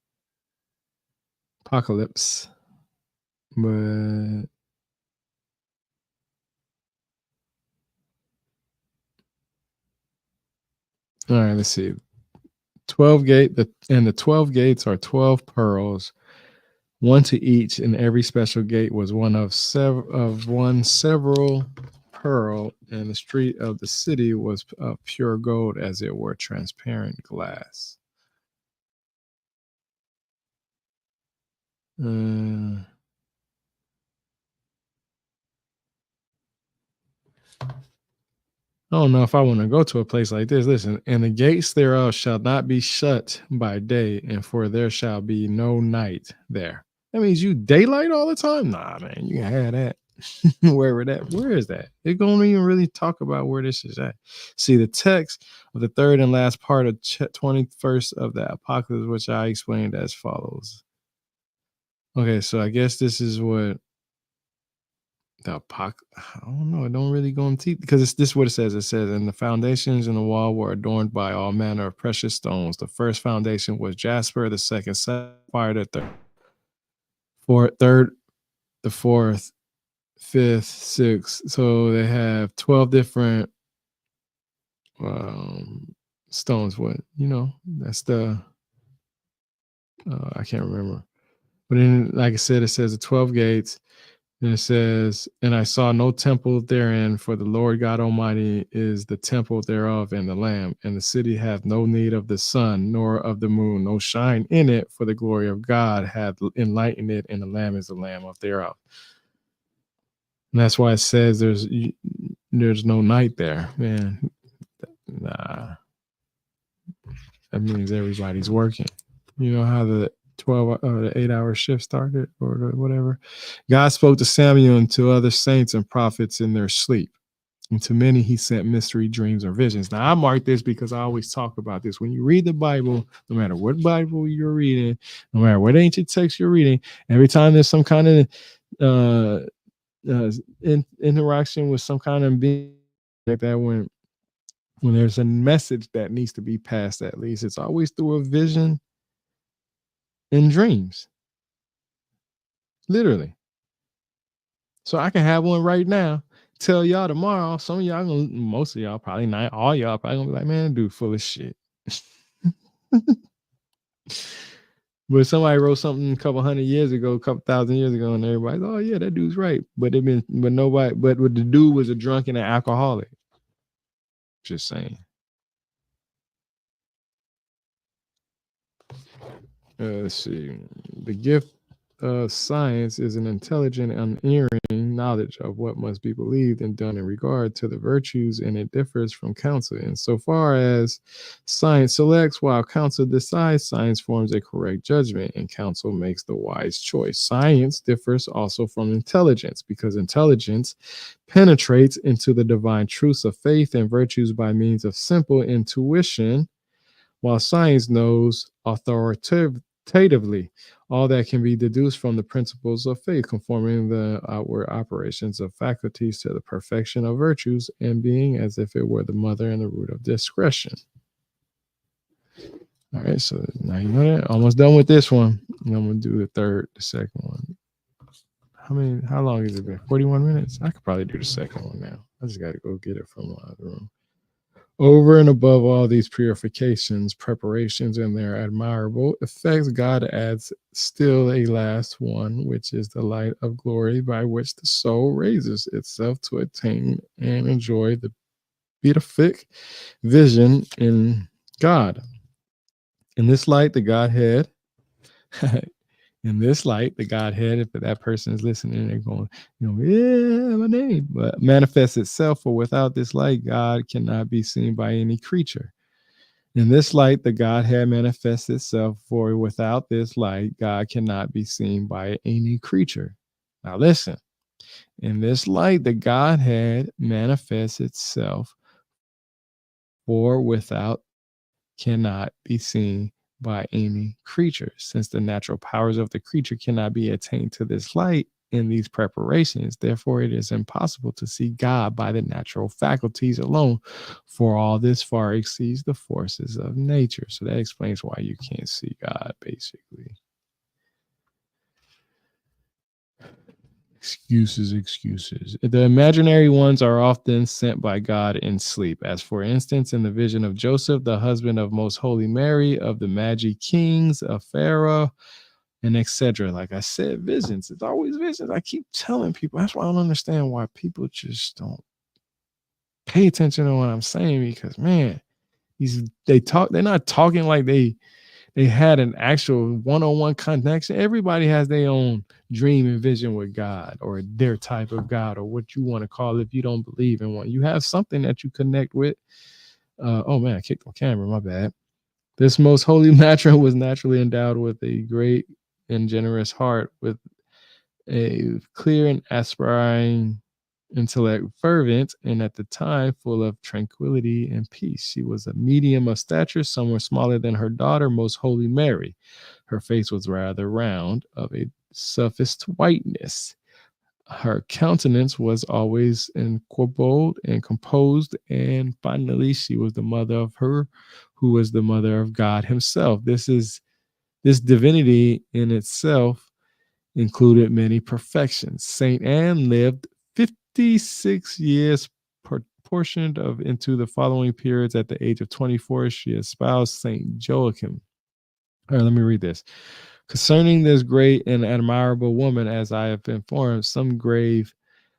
But all right, let's see. 12 gates are 12 pearls, one to each, and every special gate was one of several pearl, and the street of the city was of pure gold, as it were transparent glass. I don't know if I want to go to a place like this. Listen, and the gates thereof shall not be shut by day, and for there shall be no night there. That means you daylight all the time? Nah, man, you can have that. Wherever that, where is that? It don't even really talk about where this is at. See, the text of the third and last part of 21st of the apocalypse, which I explained as follows. Okay, so I guess this is what the I don't know. It don't really go into because it's this what it says. It says, and the foundations in the wall were adorned by all manner of precious stones. The first foundation was jasper, the second sapphire, third, the fourth, fifth, sixth. So they have 12 different stones. What that's the I can't remember. But then, like I said, it says the 12 gates. And it says, and I saw no temple therein, for the Lord God Almighty is the temple thereof, and the Lamb. And the city hath no need of the sun, nor of the moon, no shine in it, for the glory of God hath enlightened it, and the Lamb is the Lamb of thereof. And that's why it says there's no night there, man. Nah, that means everybody's working. You know how the 12 the 8-hour shift started or whatever. God spoke to Samuel and to other saints and prophets in their sleep. And to many he sent mystery dreams or visions. Now I mark this because I always talk about this. When you read the Bible, no matter what Bible you're reading, no matter what ancient text you're reading, every time there's some kind of interaction with some kind of being like that, when there's a message that needs to be passed, at least it's always through a vision in dreams, literally. So I can have one right now, tell y'all tomorrow. Some of y'all most of y'all, probably not all y'all, probably gonna be like, man, dude, full of shit. But somebody wrote something a couple hundred years ago, a couple thousand years ago, and everybody's, oh yeah, that dude's right. But nobody, but the dude was a drunk and an alcoholic. Just saying. Let's see. The gift of science is an intelligent, unerring knowledge of what must be believed and done in regard to the virtues, and it differs from counsel. And so far as science selects, while counsel decides, science forms a correct judgment, and counsel makes the wise choice. Science differs also from intelligence because intelligence penetrates into the divine truths of faith and virtues by means of simple intuition, while science knows authoritatively all that can be deduced from the principles of faith, conforming the outward operations of faculties to the perfection of virtues and being as if it were the mother and the root of discretion. All right, so now you know that. Almost done with this one. And I'm gonna do the second one. How long has it been? 41 minutes? I could probably do the second one now. I just gotta go get it from my other room. Over and above all these purifications, preparations, and their admirable effects, God adds still a last one, which is the light of glory by which the soul raises itself to attain and enjoy the beatific vision in God. In this light, the Godhead, in this light, the Godhead, if that person is listening, they're going, yeah, my name, but manifests itself, for without this light, God cannot be seen by any creature. In this light, the Godhead manifests itself, for without this light, God cannot be seen by any creature. Now listen, in this light, the Godhead manifests itself, for without cannot be seen by any creature. Since the natural powers of the creature cannot be attained to this light in these preparations, therefore it is impossible to see God by the natural faculties alone, for all this far exceeds the forces of nature. So that explains why you can't see God, basically. Excuses. The imaginary ones are often sent by God in sleep, as for instance in the vision of Joseph, the husband of Most Holy Mary, of the Magi kings, of Pharaoh, and etc. Like I said, visions. It's always visions. I keep telling people. That's why I don't understand why people just don't pay attention to what I'm saying, because man, they're not talking like they had an actual one-on-one connection. Everybody has their own dream and vision with God, or their type of God, or what you want to call it. If you don't believe in one, you have something that you connect with. Oh man, I kicked my camera, my bad. This most holy matron was naturally endowed with a great and generous heart, with a clear and aspiring intellect, fervent, and at the time full of tranquility and peace. She was a medium of stature, somewhat smaller than her daughter, Most Holy Mary. Her face was rather round, of a sophist whiteness. Her countenance was always equable and composed, and finally she was the mother of her who was the mother of God himself. This divinity in itself included many perfections. Saint Anne lived 56 years proportioned into the following periods. At the age of 24, she espoused Saint Joachim. All right, let me read this. Concerning this great and admirable woman, as I have informed, some grave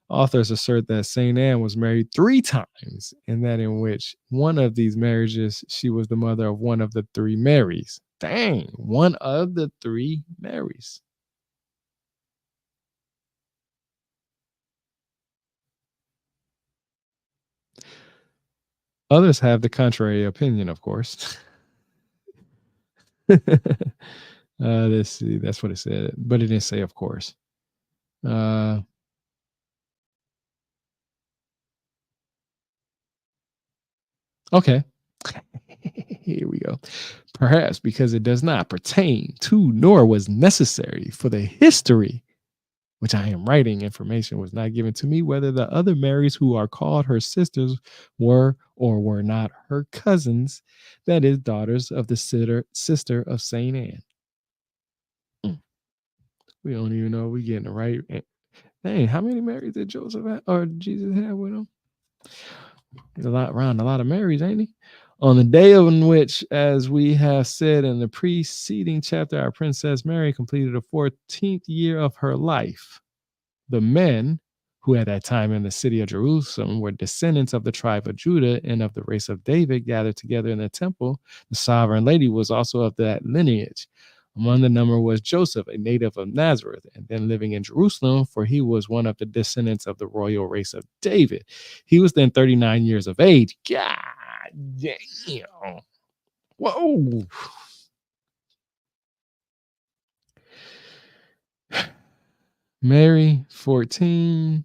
authors assert that Saint Anne was married 3 times, and that in which one of these marriages she was the mother of one of the 3 Marys. Dang, one of the 3 Marys. Others have the contrary opinion, of course. Let's see. That's what it said, but it didn't say, of course. Okay. Here we go. Perhaps because it does not pertain to, nor was necessary for the history which I am writing, information was not given to me whether the other Marys who are called her sisters were or were not her cousins, that is, daughters of the sister of Saint Anne. We don't even know if we're getting the right. Dang, how many Marys did Joseph have, or Jesus have with him? He's a lot of Marys, ain't he? On the day on which, as we have said in the preceding chapter, our Princess Mary completed the 14th year of her life, the men who at that time in the city of Jerusalem were descendants of the tribe of Judah and of the race of David gathered together in the temple. The sovereign lady was also of that lineage. Among the number was Joseph, a native of Nazareth, and then living in Jerusalem, for he was one of the descendants of the royal race of David. He was then 39 years of age. God damn. Whoa. Mary, 14.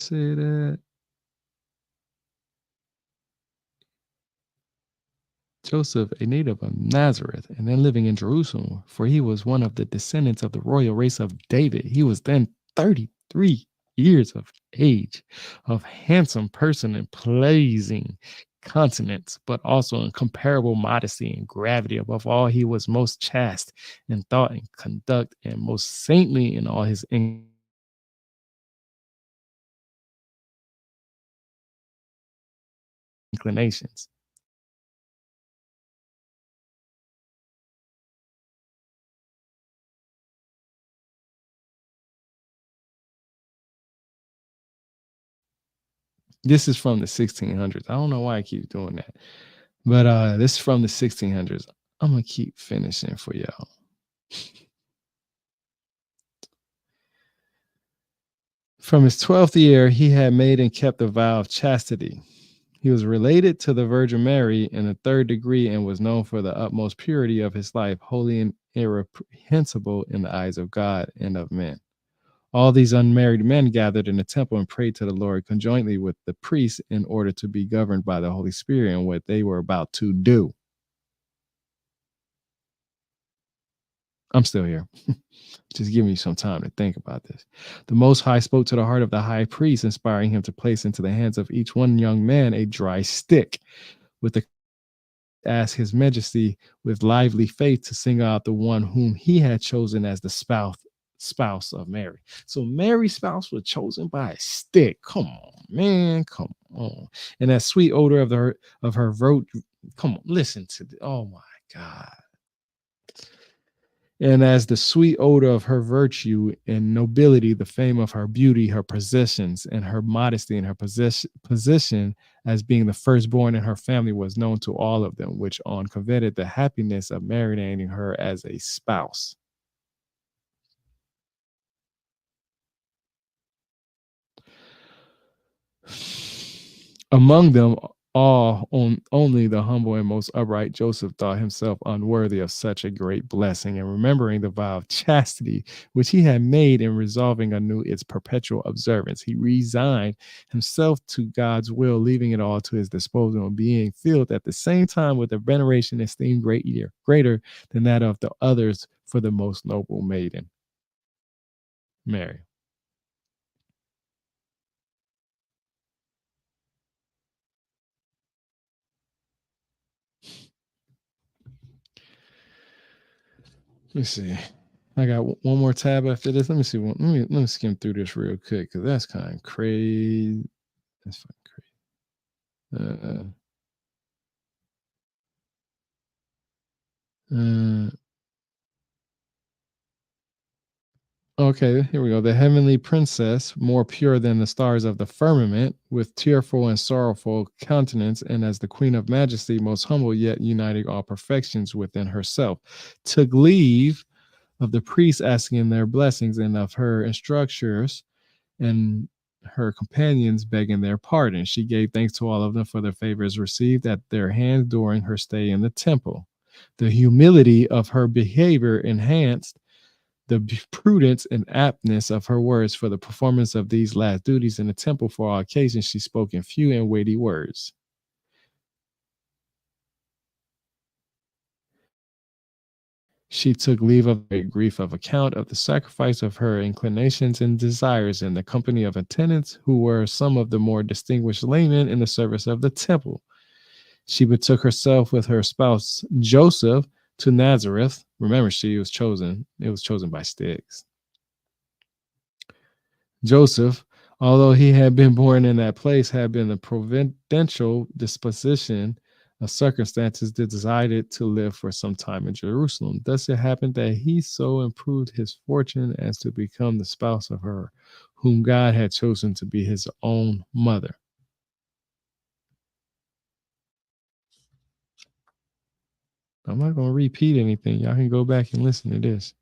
Say that. Joseph, a native of Nazareth, and then living in Jerusalem, for he was one of the descendants of the royal race of David. He was then 33 years of age, of handsome person and pleasing countenance, but also in comparable modesty and gravity. Above all, he was most chaste in thought and conduct, and most saintly in all his inclinations. This is from the 1600s. I don't know why I keep doing that. But this is from the 1600s. I'm gonna keep finishing for y'all. From his 12th year, he had made and kept the vow of chastity. He was related to the Virgin Mary in the third degree and was known for the utmost purity of his life, holy and irreprehensible in the eyes of God and of men. All these unmarried men gathered in the temple and prayed to the Lord conjointly with the priests in order to be governed by the Holy Spirit in what they were about to do. I'm still here. Just give me some time to think about this. The Most High spoke to the heart of the high priest, inspiring him to place into the hands of each one young man a dry stick with the ask his majesty with lively faith to sing out the one whom he had chosen as the spouse of Mary. So Mary's spouse was chosen by a stick. Come on, man. Come on. And that sweet odor of her virtue. Come on, listen to the, oh my God. And as the sweet odor of her virtue and nobility, the fame of her beauty, her possessions, and her modesty and her position as being the firstborn in her family was known to all of them, which on coveted the happiness of marrying her as a spouse. Among them all, only the humble and most upright Joseph thought himself unworthy of such a great blessing, and remembering the vow of chastity which he had made in resolving anew its perpetual observance, he resigned himself to God's will, leaving it all to his disposal, and being filled at the same time with a veneration esteemed greater than that of the others for the most noble maiden, Mary. Let me see. I got one more tab after this. Let me see. Let me skim through this real quick because that's kind of crazy. That's fucking crazy. Okay, here we go. The heavenly princess, more pure than the stars of the firmament, with tearful and sorrowful countenance, and as the queen of majesty, most humble, yet uniting all perfections within herself, took leave of the priests, asking their blessings, and of her instructors and her companions, begging their pardon. She gave thanks to all of them for the favors received at their hands during her stay in the temple. The humility of her behavior enhanced the prudence and aptness of her words for the performance of these last duties in the temple. For all occasions she spoke in few and weighty words. She took leave of great grief of account of the sacrifice of her inclinations and desires in the company of attendants who were some of the more distinguished laymen in the service of the temple. She betook herself with her spouse Joseph to Nazareth. Remember, it was chosen by sticks. Joseph, although he had been born in that place, had been the providential disposition of circumstances that decided to live for some time in Jerusalem. Thus it happened that he so improved his fortune as to become the spouse of her, whom God had chosen to be his own mother. I'm not going to repeat anything. Y'all can go back and listen to this.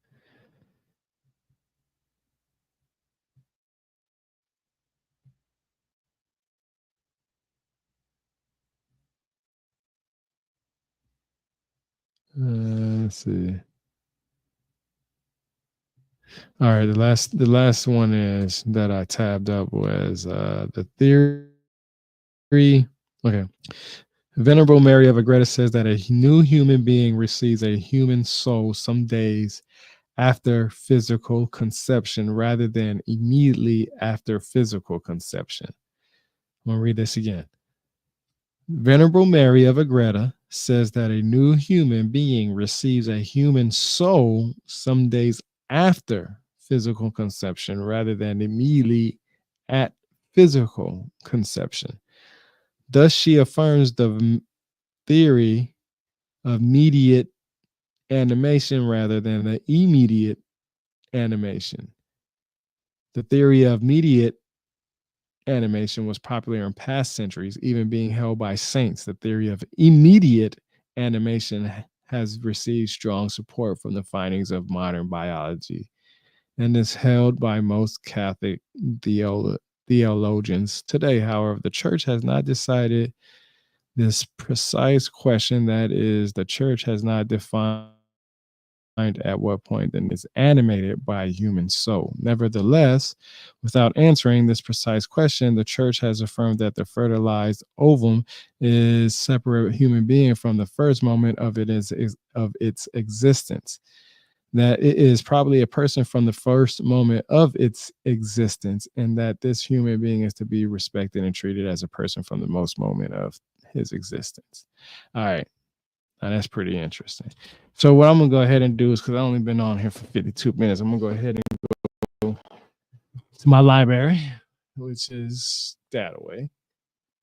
Let's see. All right, the last one is that I tabbed up was the theory. Okay. Venerable Mary of Agreda says that a new human being receives a human soul some days after physical conception rather than immediately after physical conception. I'm going to read this again. Venerable Mary of Agreda says that a new human being receives a human soul some days after physical conception rather than immediately at physical conception. Thus, she affirms the theory of immediate animation rather than the immediate animation. The theory of immediate animation was popular in past centuries, even being held by saints. The theory of immediate animation has received strong support from the findings of modern biology and is held by most Catholic theologians today. However, the church has not decided this precise question. That is, the church has not defined at what point then is animated by a human soul. Nevertheless, without answering this precise question, the church has affirmed that the fertilized ovum is separate human being from the first moment of its existence. That it is probably a person from the first moment of its existence, and that this human being is to be respected and treated as a person from the most moment of his existence. All right. Now that's pretty interesting. So what I'm gonna go ahead and do is, because I've only been on here for 52 minutes, I'm gonna go ahead and go to my library, which is that away.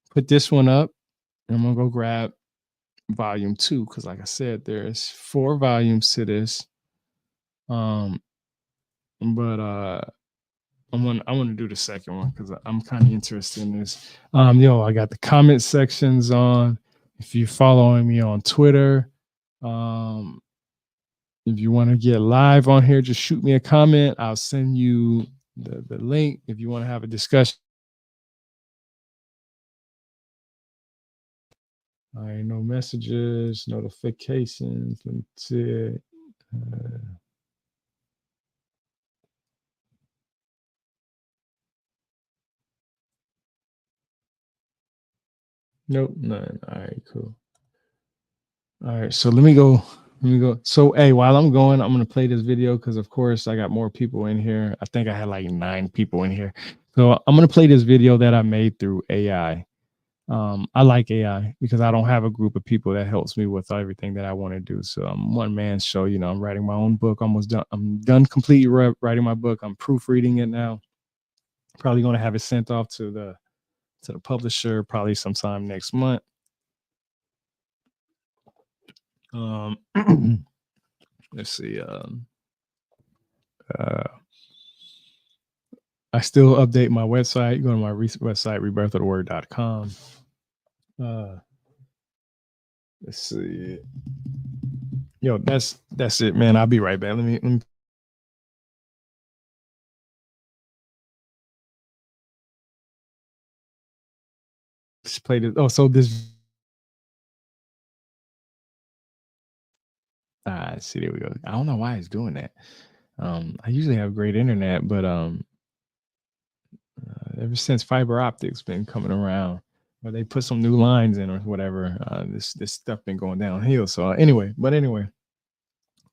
Put this one up, and I'm gonna go grab volume 2, because like I said, there's 4 volumes to this. But I want to do the second one because I'm kind of interested in this. I got the comment sections on. If you're following me on Twitter, if you want to get live on here, just shoot me a comment. I'll send you the link if you want to have a discussion. All right, no messages, notifications. Let me see. Nope, none. All right, cool. All right, so let me go. Let me go. So, hey, while I'm going, I'm gonna play this video because, of course, I got more people in here. I think I had like 9 people in here. So I'm gonna play this video that I made through AI. I like AI because I don't have a group of people that helps me with everything that I want to do. So I'm one man show. I'm writing my own book. Almost done. I'm done completely writing my book. I'm proofreading it now. Probably going to have it sent off to the publisher probably sometime next month. Let's see. I still update my website. Go to my website, rebirthoftheword.com. Let's see. That's it, man. I'll be right back. Let me just play this. Oh, so this. See, there we go. I don't know why it's doing that. I usually have great internet, but ever since fiber optics been coming around, or they put some new lines in or whatever, this stuff been going downhill. So anyway,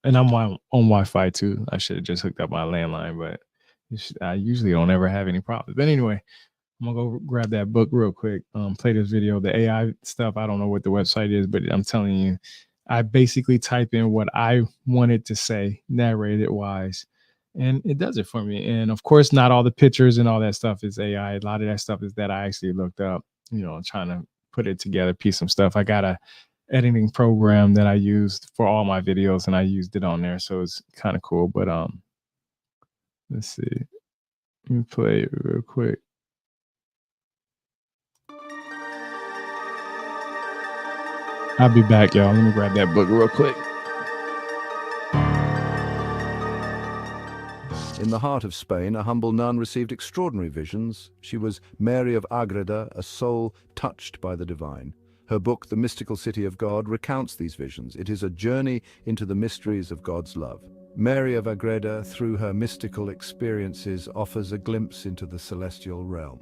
and I'm on Wi-Fi too. I should have just hooked up my landline, but I usually don't ever have any problems. But anyway, I'm gonna go grab that book real quick. Play this video. The AI stuff, I don't know what the website is, but I'm telling you, I basically type in what I wanted to say, narrated wise, and it does it for me. And of course, not all the pictures and all that stuff is AI. A lot of that stuff is that I actually looked up, trying to put it together, piece some stuff. I got a editing program that I used for all my videos, and I used it on there, so it's kind of cool. But let's see. Let me play it real quick. . . . . . . . . . . . . . . . . . . . . . . . . . . . . . . . . . . . . . . . . . . . . . . . . . . . . . . . . . . . . 「I'll be back, y'all. Let me grab that book real quick. In the heart of Spain, a humble nun received extraordinary visions. She was Mary of Agreda, a soul touched by the divine. Her book, The Mystical City of God, recounts these visions. It is a journey into the mysteries of God's love. Mary of Agreda, through her mystical experiences, offers a glimpse into the celestial realm.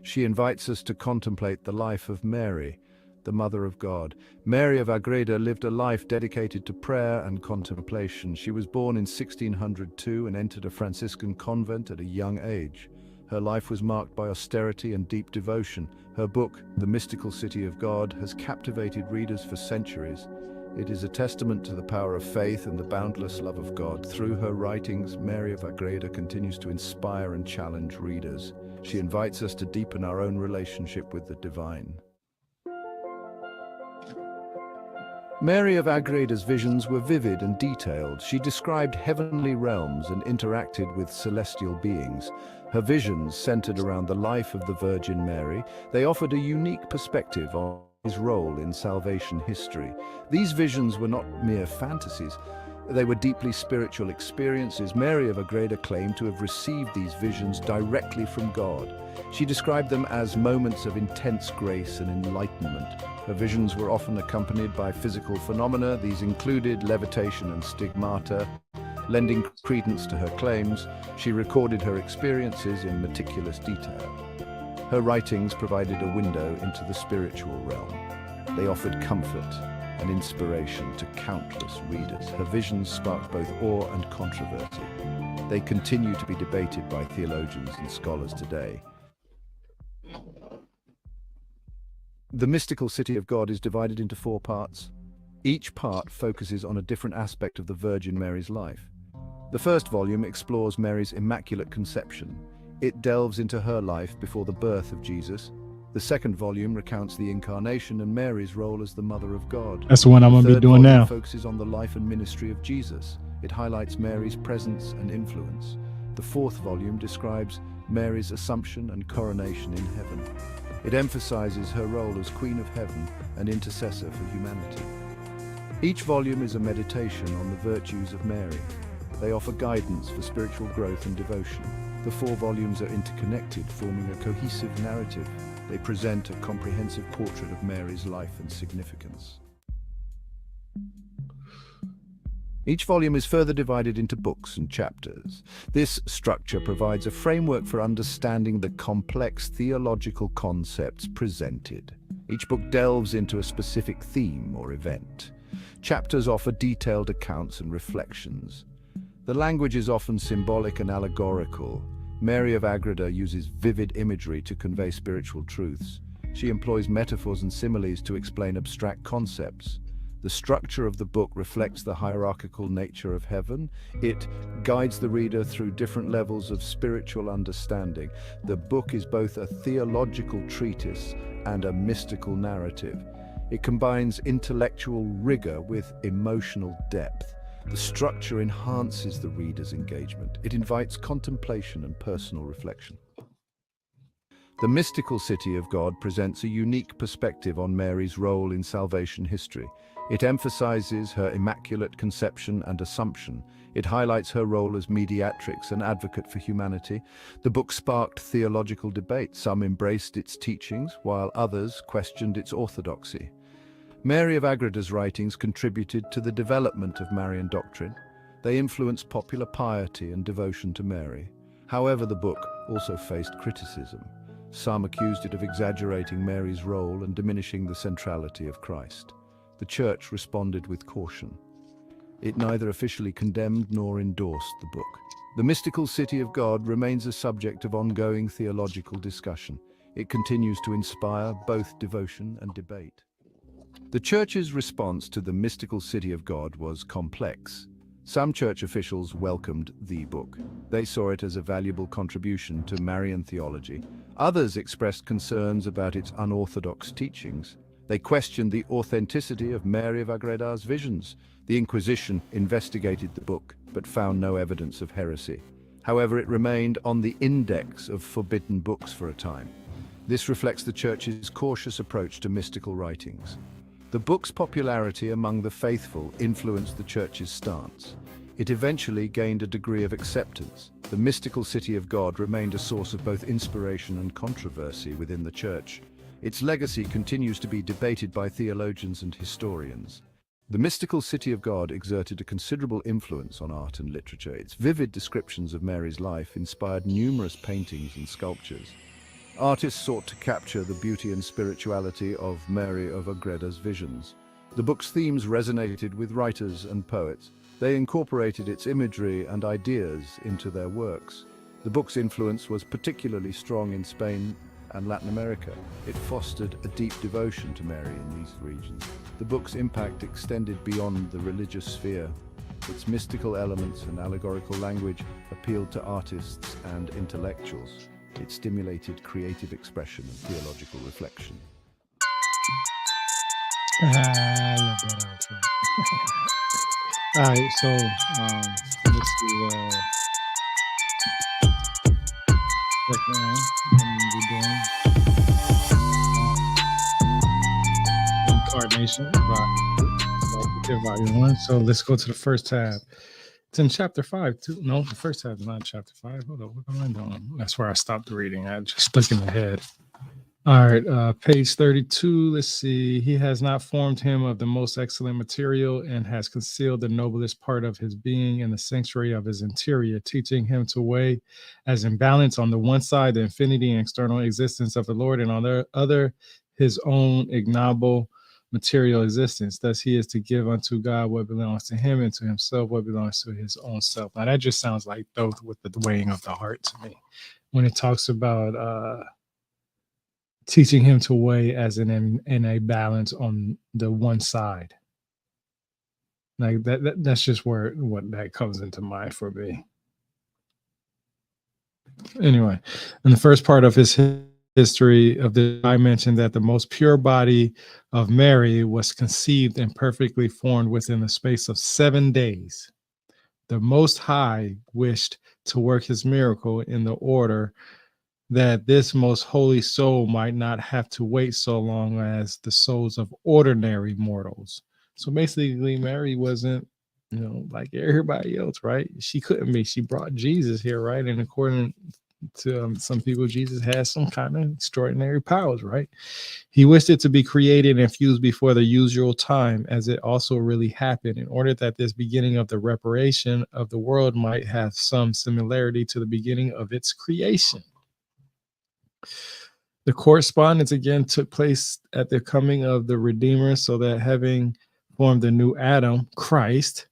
She invites us to contemplate the life of Mary, the Mother of God. Mary of Agreda lived a life dedicated to prayer and contemplation. She was born in 1602 and entered a Franciscan convent at a young age. Her life was marked by austerity and deep devotion. Her book, The Mystical City of God, has captivated readers for centuries. It is a testament to the power of faith and the boundless love of God. Through her writings, Mary of Agreda continues to inspire and challenge readers. She invites us to deepen our own relationship with the divine. Mary of Agreda's visions were vivid and detailed. She described heavenly realms and interacted with celestial beings. Her visions centered around the life of the Virgin Mary. They offered a unique perspective on his role in salvation history. These visions were not mere fantasies. They were deeply spiritual experiences. Mary of Agreda claimed to have received these visions directly from God. She described them as moments of intense grace and enlightenment. Her visions were often accompanied by physical phenomena. These included levitation and stigmata. Lending credence to her claims, she recorded her experiences in meticulous detail. Her writings provided a window into the spiritual realm. They offered comfort and inspiration to countless readers. Her visions sparked both awe and controversy. They continue to be debated by theologians and scholars today. The Mystical City of God is divided into 4 parts. Each part focuses on a different aspect of the Virgin Mary's life. The first volume explores Mary's Immaculate Conception. It delves into her life before the birth of Jesus. The second volume recounts the Incarnation and Mary's role as the Mother of God. That's the one I'm going to be doing now. The third volume focuses on the life and ministry of Jesus. It highlights Mary's presence and influence. The fourth volume describes Mary's Assumption and coronation in heaven. It emphasizes her role as Queen of Heaven and intercessor for humanity. Each volume is a meditation on the virtues of Mary. They offer guidance for spiritual growth and devotion. The 4 volumes are interconnected, forming a cohesive narrative. They present a comprehensive portrait of Mary's life and significance. Each volume is further divided into books and chapters. This structure provides a framework for understanding the complex theological concepts presented. Each book delves into a specific theme or event. Chapters offer detailed accounts and reflections. The language is often symbolic and allegorical. Mary of Agreda uses vivid imagery to convey spiritual truths. She employs metaphors and similes to explain abstract concepts. The structure of the book reflects the hierarchical nature of heaven. It guides the reader through different levels of spiritual understanding. The book is both a theological treatise and a mystical narrative. It combines intellectual rigor with emotional depth. The structure enhances the reader's engagement. It invites contemplation and personal reflection. The Mystical City of God presents a unique perspective on Mary's role in salvation history. It emphasizes her Immaculate Conception and Assumption. It highlights her role as mediatrix and advocate for humanity. The book sparked theological debate. Some embraced its teachings, while others questioned its orthodoxy. Mary of Agreda's writings contributed to the development of Marian doctrine. They influenced popular piety and devotion to Mary. However, the book also faced criticism. Some accused it of exaggerating Mary's role and diminishing the centrality of Christ. The Church responded with caution. It neither officially condemned nor endorsed the book. The Mystical City of God remains a subject of ongoing theological discussion. It continues to inspire both devotion and debate. The Church's response to the Mystical City of God was complex. Some church officials welcomed the book. They saw it as a valuable contribution to Marian theology. Others expressed concerns about its unorthodox teachings. They questioned the authenticity of Mary of Agreda's visions. The Inquisition investigated the book, but found no evidence of heresy. However, it remained on the index of forbidden books for a time. This reflects the Church's cautious approach to mystical writings. The book's popularity among the faithful influenced the church's stance. It eventually gained a degree of acceptance. The mystical city of God remained a source of both inspiration and controversy within the church. Its legacy continues to be debated by theologians and historians. The mystical city of God exerted a considerable influence on art and literature. Its vivid descriptions of Mary's life inspired numerous paintings and sculptures. Artists sought to capture the beauty and spirituality of Mary of Agreda's visions. The book's themes resonated with writers and poets. They incorporated its imagery and ideas into their works. The book's influence was particularly strong in Spain and Latin America. It fostered a deep devotion to Mary in these regions. The book's impact extended beyond the religious sphere. Its mystical elements and allegorical language appealed to artists and intellectuals. It stimulated creative expression and theological reflection. I love that outfit. All right, so this is second one. We're doing Incarnation, volume 1. So let's go to the first tab. It's in chapter 5 too. No, the first tab is not chapter 5. Hold on, what am I doing? That's where I stopped reading. I just looking ahead. All right, page 32. Let's see. He has not formed him of the most excellent material and has concealed the noblest part of his being in the sanctuary of his interior, teaching him to weigh as in balance on the one side the infinity and external existence of the Lord, and on the other his own ignoble material existence. Thus he is to give unto God what belongs to him, and to himself what belongs to his own self. Now that just sounds like Thoth with the weighing of the heart to me. When it talks about teaching him to weigh as in a balance on the one side. Like that's just what that comes into mind for me. Anyway, in the first part of his history of the, I mentioned that the most pure body of Mary was conceived and perfectly formed within the space of 7 days. The Most High wished to work his miracle in the order that this most holy soul might not have to wait so long as the souls of ordinary mortals. So basically, Mary wasn't, like everybody else, right? She couldn't be. She brought Jesus here, right? And according to some people, Jesus has some kind of extraordinary powers, right? He wished it to be created and fused before the usual time, as it also really happened, in order that this beginning of the reparation of the world might have some similarity to the beginning of its creation. The correspondence again took place at the coming of the Redeemer, so that having formed the new Adam, Christ,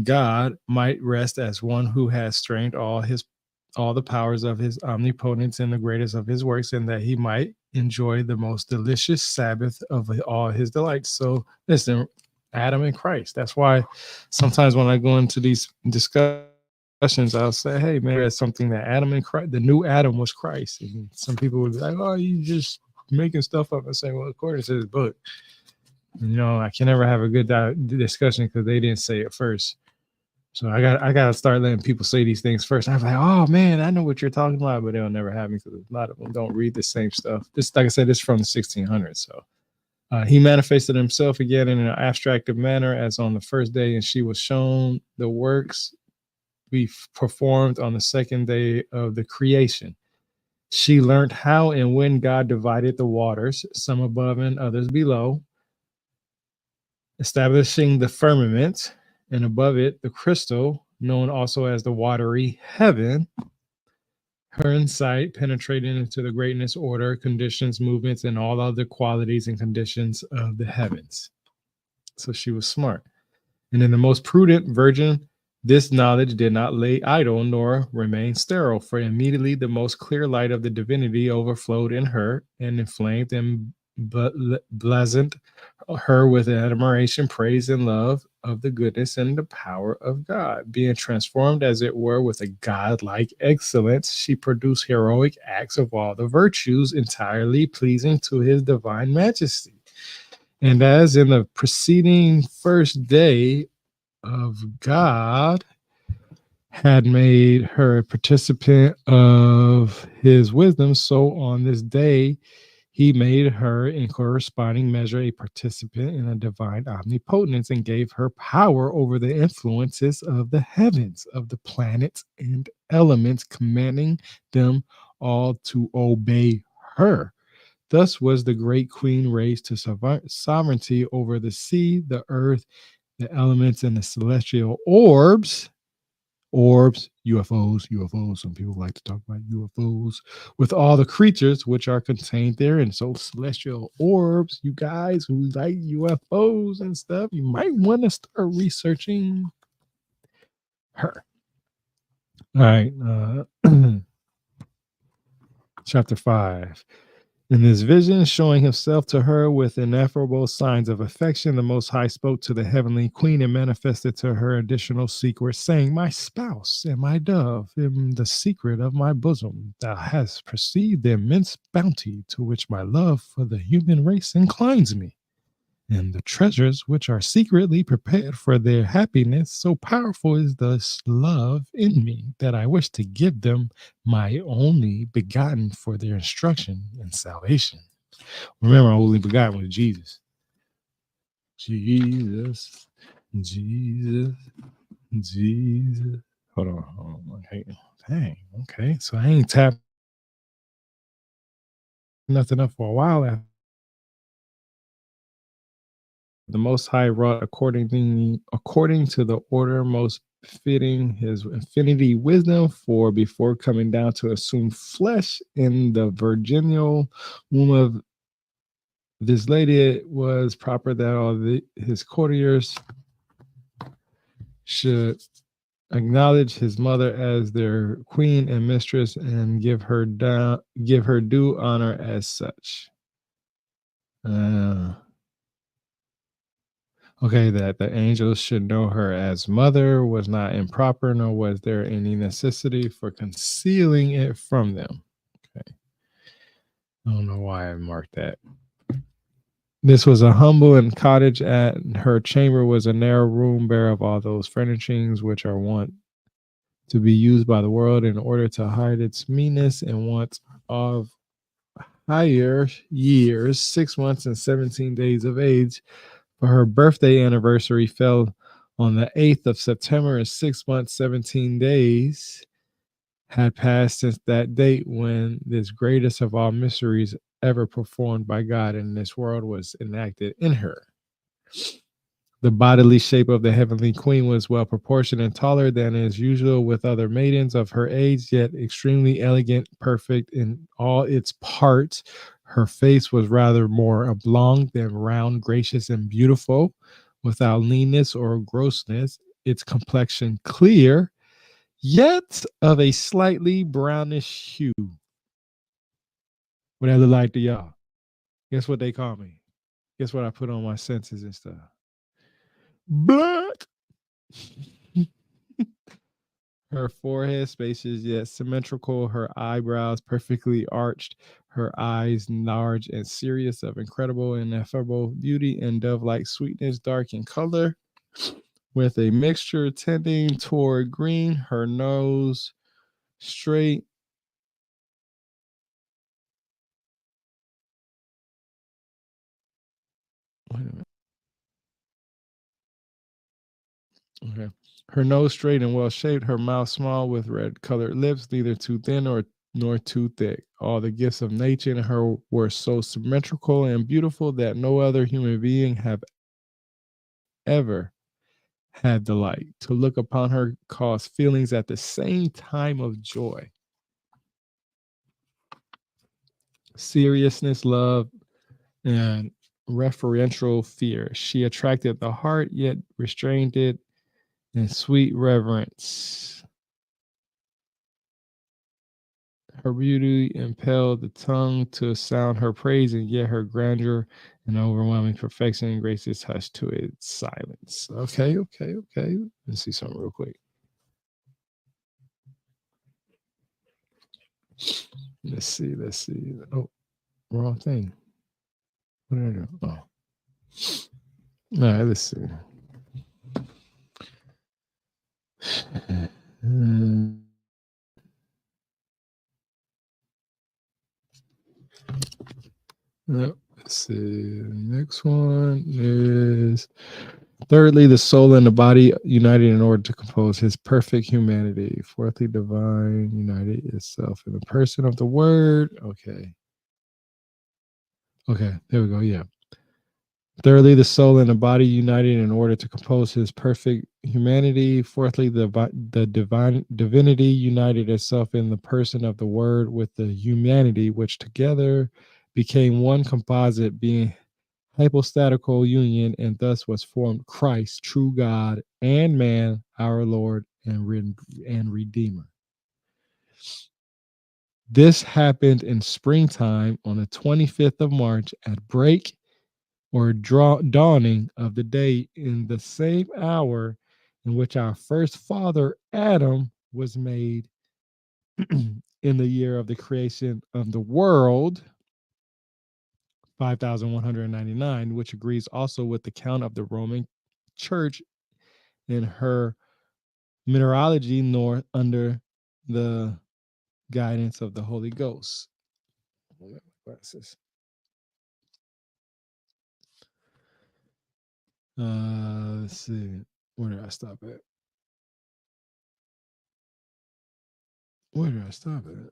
God might rest as one who has strained all the powers of his omnipotence in the greatest of his works, and that he might enjoy the most delicious Sabbath of all his delights. So listen, Adam and Christ. That's why sometimes when I go into these discussions, I'll say, hey, man, that's something that Adam and Christ, the new Adam was Christ. And some people would be like, oh, you just making stuff up. And say, well, according to this book, I can never have a good discussion because they didn't say it first. So I got to start letting people say these things first. I'm like, oh man, I know what you're talking about, but it'll never happen because a lot of them don't read the same stuff. This, like I said, this is from the 1600s. So he manifested himself again in an abstractive manner as on the first day, and she was shown the works we performed on the second day of the creation. She learned how and when God divided the waters, some above and others below, establishing the firmament, and above it the crystal, known also as the watery heaven. Her insight penetrated into the greatness, order, conditions, movements, and all other qualities and conditions of the heavens. So she was smart. And in the most prudent virgin, this knowledge did not lay idle nor remain sterile, for immediately the most clear light of the divinity overflowed in her and inflamed and blazoned her with admiration, praise, and love of the goodness and the power of God. Being transformed, as it were, with a godlike excellence, she produced heroic acts of all the virtues entirely pleasing to his divine majesty. And as in the preceding first day of God had made her a participant of his wisdom, so on this day He made her in corresponding measure a participant in a divine omnipotence and gave her power over the influences of the heavens, of the planets and elements, commanding them all to obey her. Thus was the great queen raised to sovereignty over the sea, the earth, the elements, and the celestial orbs. Orbs, UFOs, UFOs. Some people like to talk about UFOs with all the creatures which are contained there. And so, celestial orbs, you guys who like UFOs and stuff, you might want to start researching her. All right. Chapter 5. In this vision, showing himself to her with ineffable signs of affection, the Most High spoke to the heavenly queen and manifested to her additional secrets, saying, My spouse and my dove, in the secret of my bosom, thou hast perceived the immense bounty to which my love for the human race inclines me, and the treasures which are secretly prepared for their happiness. So powerful is this love in me that I wish to give them my only begotten for their instruction and salvation. Remember, our only begotten was Jesus. Jesus, Jesus, Jesus. Hold on. Okay. Dang. Okay. So I ain't tapped nothing up for a while after the Most High wrought according to the order most fitting his infinity wisdom. For before coming down to assume flesh in the virginal womb of this lady, it was proper that all his courtiers should acknowledge his mother as their queen and mistress and give her due honor as such. Okay, that the angels should know her as mother was not improper, nor was there any necessity for concealing it from them. Okay. I don't know why I marked that. This was a humble and cottage, and her chamber was a narrow room bare of all those furnishings which are wont to be used by the world in order to hide its meanness and want of higher years, 6 months and 17 days of age. For her birthday anniversary fell on the 8th of September, and 6 months, 17 days had passed since that date when this greatest of all mysteries ever performed by God in this world was enacted in her. The bodily shape of the heavenly queen was well proportioned and taller than is usual with other maidens of her age, yet extremely elegant, perfect in all its parts. Her face was rather more oblong than round, gracious and beautiful, without leanness or grossness. Its complexion clear, yet of a slightly brownish hue. What that look like to y'all? Guess what they call me? Guess what I put on my senses and stuff? Black. Her forehead spacious yet symmetrical, her eyebrows perfectly arched, her eyes large and serious, of incredible and ineffable beauty and dove-like sweetness, dark in color, with a mixture tending toward green, her nose straight. Wait a minute. Okay. Her nose straight and well shaped, her mouth small with red colored lips, neither too thin nor too thick. All the gifts of nature in her were so symmetrical and beautiful that no other human being have ever had the light. To look upon her caused feelings at the same time of joy, seriousness, love, and reverential fear. She attracted the heart, yet restrained it in sweet reverence. Her beauty impelled the tongue to sound her praise, and yet her grandeur and overwhelming perfection and grace is hushed to its silence. Okay. Let's see something real quick. Let's see. Oh, wrong thing. What did I do? Oh. All right, let's see. Let's see. Next one is thirdly, the soul and the body united in order to compose his perfect humanity. Fourthly, divine united itself in the person of the word. Okay. Okay, there we go. Yeah. Thirdly, the soul and the body united in order to compose his perfect humanity. Fourthly, the divine divinity united itself in the person of the word with the humanity, which together became one composite being hypostatical union, and thus was formed Christ, true God and man, our Lord and Redeemer. This happened in springtime on the 25th of March at break or dawning of the day, in the same hour in which our first father Adam was made, in the year of the creation of the world, 5199, which agrees also with the count of the Roman Church in her mineralogy, north under the guidance of the Holy Ghost. Glasses. Let's see. Where did I stop at? Where did I stop at?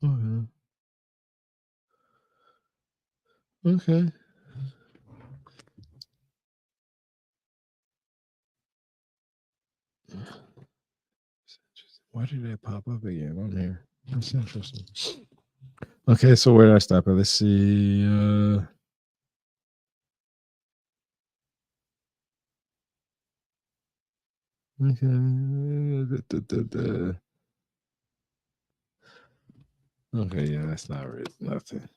Okay. Okay. Why did that pop up again on here? That's interesting. Okay, so where did I stop at? Let's see. Okay. Okay, yeah, that's not right. Nothing.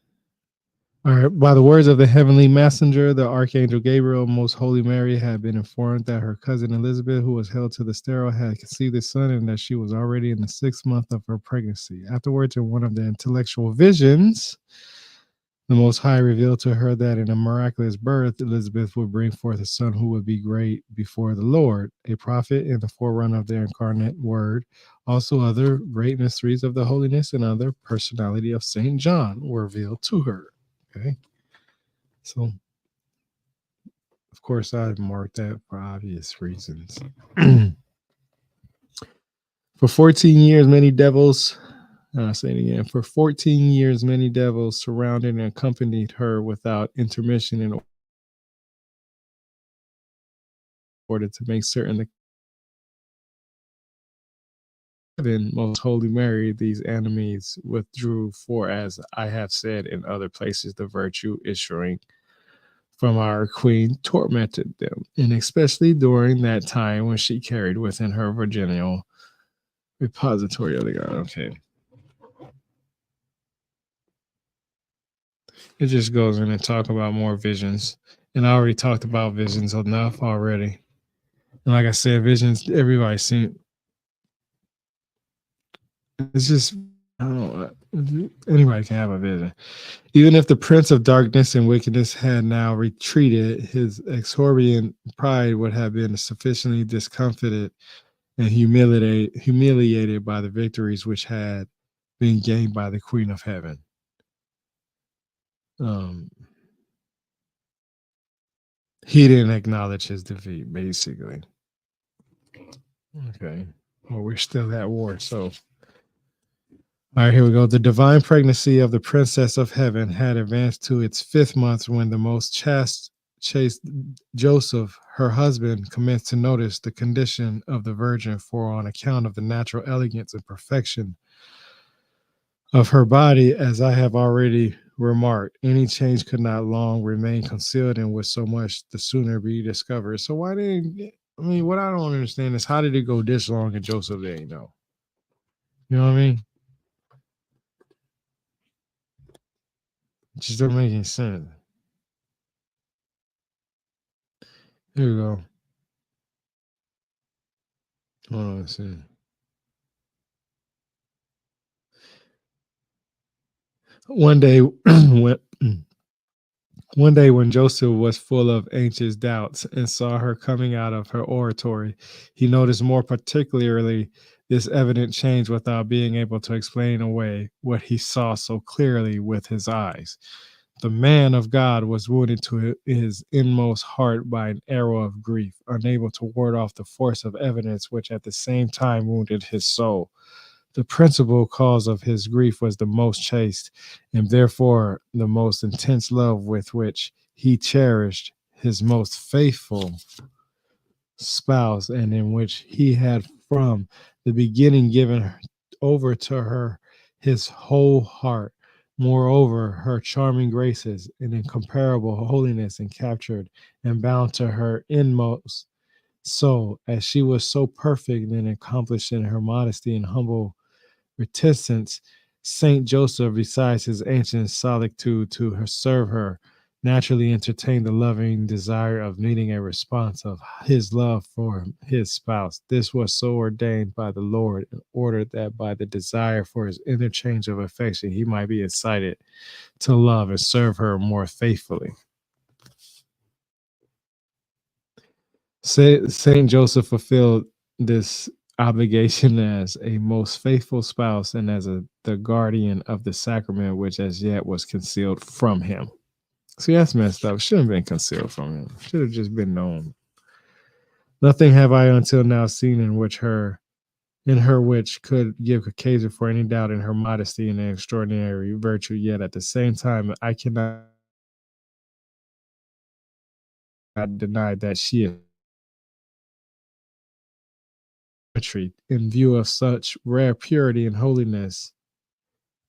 All right. By the words of the heavenly messenger, the archangel Gabriel, most holy Mary had been informed that her cousin Elizabeth, who was held to the sterile, had conceived a son, and that she was already in the 6th month of her pregnancy. Afterwards, in one of the intellectual visions, the Most High revealed to her that in a miraculous birth, Elizabeth would bring forth a son who would be great before the Lord, a prophet and the forerunner of the incarnate Word. Also, other great mysteries of the holiness and other personality of Saint John were revealed to her. Okay. So, of course, I marked that for obvious reasons. For 14 years, many devils, I'll say it again, for 14 years, many devils surrounded and accompanied her without intermission in order to make certain the then most holy Mary, these enemies withdrew, for as I have said in other places, the virtue issuing from our queen tormented them, and especially during that time when she carried within her virginal repository of the God. Okay. It just goes in and talk about more visions. And I already talked about visions enough already. And like I said, visions, everybody's seen. It's just, I don't know. Anybody can have a vision. Even if the prince of darkness and wickedness had now retreated, his exorbitant pride would have been sufficiently discomfited and humiliated by the victories which had been gained by the Queen of Heaven. He didn't acknowledge his defeat, basically. Okay. Well, we're still at war, so. All right, here we go. The divine pregnancy of the Princess of Heaven had advanced to its 5th month when the most chaste Joseph, her husband, commenced to notice the condition of the Virgin, for on account of the natural elegance and perfection of her body, as I have already remarked, any change could not long remain concealed and would so much the sooner be discovered. So why didn't, I mean, what I don't understand is how did it go this long and Joseph didn't know? You know what I mean? It just doesn't make any sense. Here we go. Hold on, let's see. One day, One day, when Joseph was full of anxious doubts and saw her coming out of her oratory, he noticed more particularly this evident change without being able to explain away what he saw so clearly with his eyes. The man of God was wounded to his inmost heart by an arrow of grief, unable to ward off the force of evidence which at the same time wounded his soul. The principal cause of his grief was the most chaste, and therefore the most intense love with which he cherished his most faithful spouse, and in which he had from the beginning given over to her his whole heart. Moreover, her charming graces and incomparable holiness and captured and bound to her inmost soul, as she was so perfect and accomplished in her modesty and humble reticence, Saint Joseph, besides his ancient solitude to serve her, naturally entertained the loving desire of needing a response of his love for his spouse. This was so ordained by the Lord in order that by the desire for his interchange of affection, he might be incited to love and serve her more faithfully. Saint Joseph fulfilled this obligation as a most faithful spouse and as the guardian of the sacrament, which as yet was concealed from him. See, that's messed up. Shouldn't have been concealed from him. Should have just been known. Nothing have I until now seen in her which could give occasion for any doubt in her modesty and extraordinary virtue. Yet at the same time, I cannot deny that she is in view of such rare purity and holiness.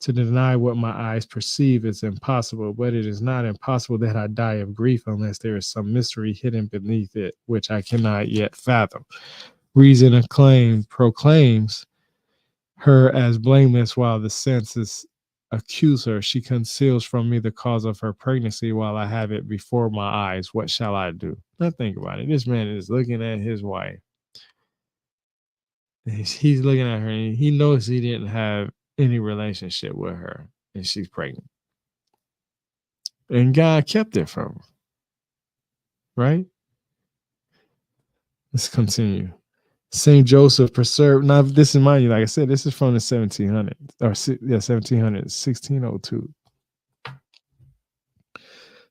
To deny what my eyes perceive is impossible, but it is not impossible that I die of grief unless there is some mystery hidden beneath it, which I cannot yet fathom. Reason proclaims her as blameless, while the senses accuse her. She conceals from me the cause of her pregnancy while I have it before my eyes. What shall I do? Now think about it. This man is looking at his wife. He's looking at her and he knows he didn't have any relationship with her and she's pregnant. And God kept it from her. Right? Let's continue. Saint Joseph preserved. Now, this is mind you, like I said, this is from the 1700s or 1700s, 1602.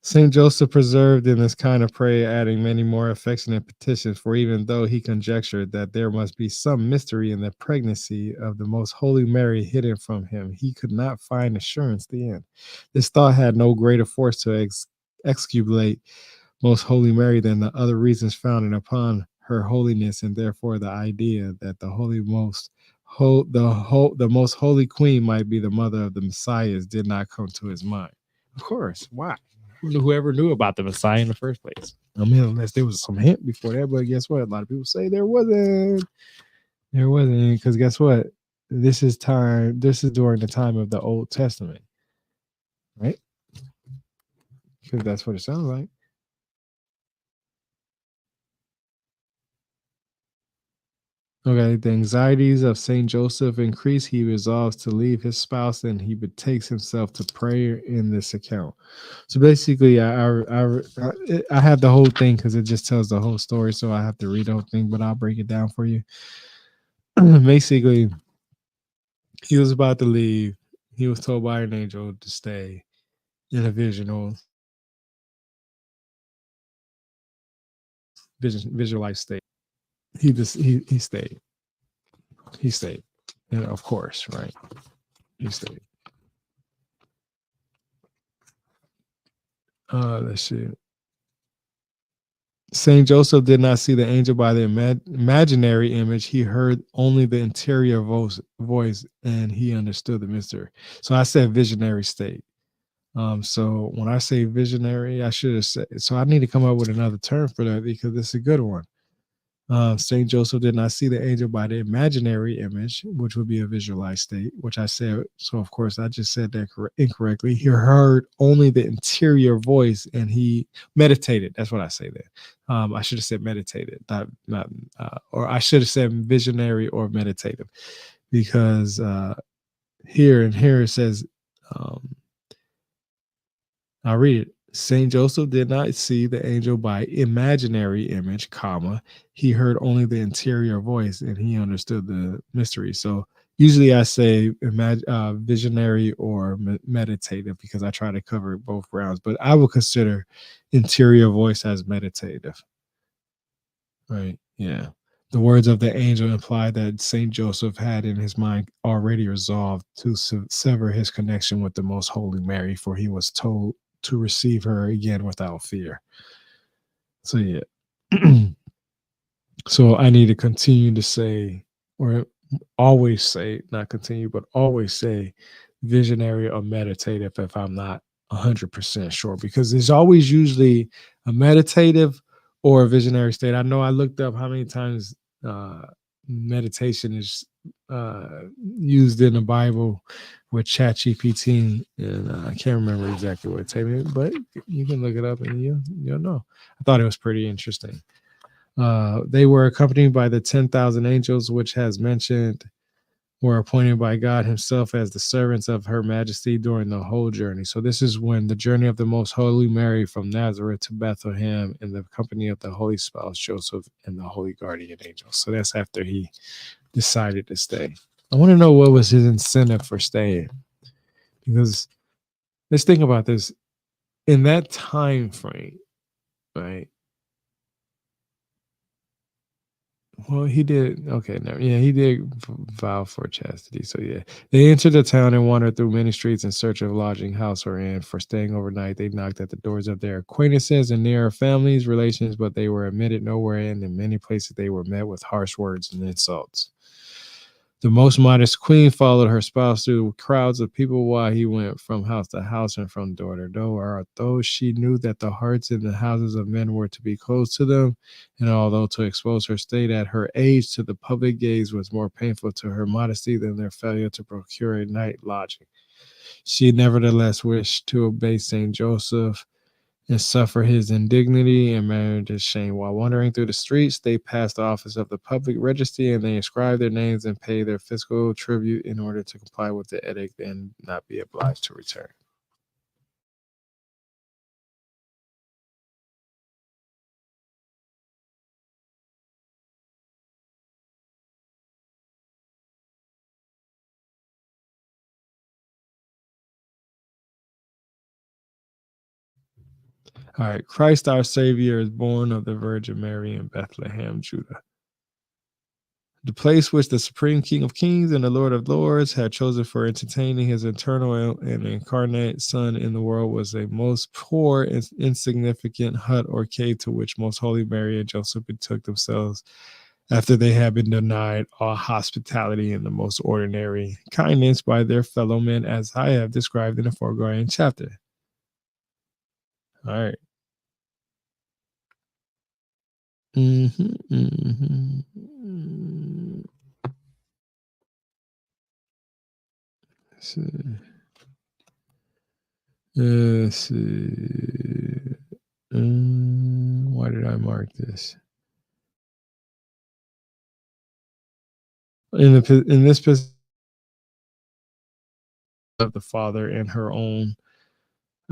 Saint Joseph preserved in this kind of prayer, adding many more affectionate petitions. For even though he conjectured that there must be some mystery in the pregnancy of the most holy Mary hidden from him, he could not find assurance therein. This thought had no greater force to excubate most holy Mary than the other reasons founded upon her holiness, and therefore the idea that the most holy queen might be the mother of the Messiah did not come to his mind. Of course, why? Whoever knew about the Messiah in the first place? I mean, unless there was some hint before that, but guess what? A lot of people say there wasn't. There wasn't, because guess what? This is during the time of the Old Testament, right? Because that's what it sounds like. Okay, the anxieties of Saint Joseph increase. He resolves to leave his spouse, and he betakes himself to prayer in this account. So basically, I have the whole thing because it just tells the whole story. So I have to read the whole thing, but I'll break it down for you. Basically, he was about to leave. He was told by an angel to stay in a visualized state. He stayed. He stayed. And of course, right? He stayed. Let's see. Saint Joseph did not see the angel by the imaginary image. He heard only the interior voice, and he understood the mystery. So I said visionary state. So when I say visionary, I should have said. So I need to come up with another term for that because this is a good one. Saint Joseph did not see the angel by the imaginary image, which would be a visualized state, which I said. So, of course, I just said that incorrectly. He heard only the interior voice, and he meditated. That's what I say there. I should have said meditated, or I should have said visionary or meditative, because here it says, I'll read it. Saint Joseph did not see the angel by imaginary image, comma. He heard only the interior voice, and he understood the mystery. So usually I say visionary or meditative, because I try to cover both grounds. But I would consider interior voice as meditative. Right. Yeah. The words of the angel imply that Saint Joseph had in his mind already resolved to sever his connection with the Most Holy Mary, for he was told to receive her again without fear. So, yeah. So, I need to continue to say, or always say, not continue, but always say visionary or meditative if I'm not 100% sure, because there's always usually a meditative or a visionary state. I know I looked up how many times uh, meditation is used in the Bible with ChatGPT, and I can't remember exactly what it told me, but you can look it up and you'll know. I thought it was pretty interesting. They were accompanied by the 10,000 angels, which has mentioned were appointed by God Himself as the servants of Her Majesty during the whole journey. So this is when the journey of the Most Holy Mary from Nazareth to Bethlehem in the company of the Holy Spouse Joseph and the Holy Guardian Angel. So that's after he decided to stay. I want to know what was his incentive for staying, because let's think about this. In that time frame, right? Well, he did. Okay, no, yeah, he did vow for chastity. So yeah, they entered the town and wandered through many streets in search of lodging, house, or inn. For staying overnight, they knocked at the doors of their acquaintances and near families, relations, but they were admitted nowhere. And in many places, they were met with harsh words and insults. The most modest queen followed her spouse through crowds of people while he went from house to house and from door to door. Although she knew that the hearts in the houses of men were to be closed to them, and although to expose her state at her age to the public gaze was more painful to her modesty than their failure to procure a night lodging, she nevertheless wished to obey Saint Joseph and suffer his indignity and merit his shame. While wandering through the streets, they passed the office of the public registry, and they inscribed their names and paid their fiscal tribute in order to comply with the edict and not be obliged to return. All right, Christ our Savior is born of the Virgin Mary in Bethlehem, Judah. The place which the Supreme King of Kings and the Lord of Lords had chosen for entertaining his eternal and incarnate Son in the world was a most poor and insignificant hut or cave to which Most Holy Mary and Joseph betook themselves after they had been denied all hospitality and the most ordinary kindness by their fellow men, as I have described in the foregoing chapter. All right. Mm-hmm, mm-hmm. Let's see. Why did I mark this? In this position of the Father and her own,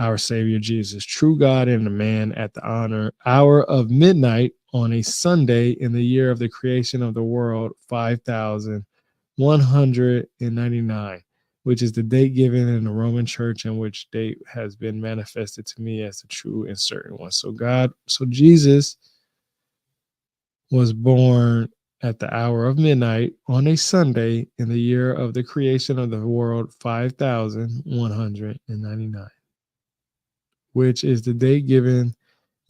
our Savior Jesus, true God and a man, at the hour of midnight on a Sunday in the year of the creation of the world, 5,199, which is the date given in the Roman Church, and which date has been manifested to me as the true and certain one. So Jesus was born at the hour of midnight on a Sunday in the year of the creation of the world, 5,199, which is the date given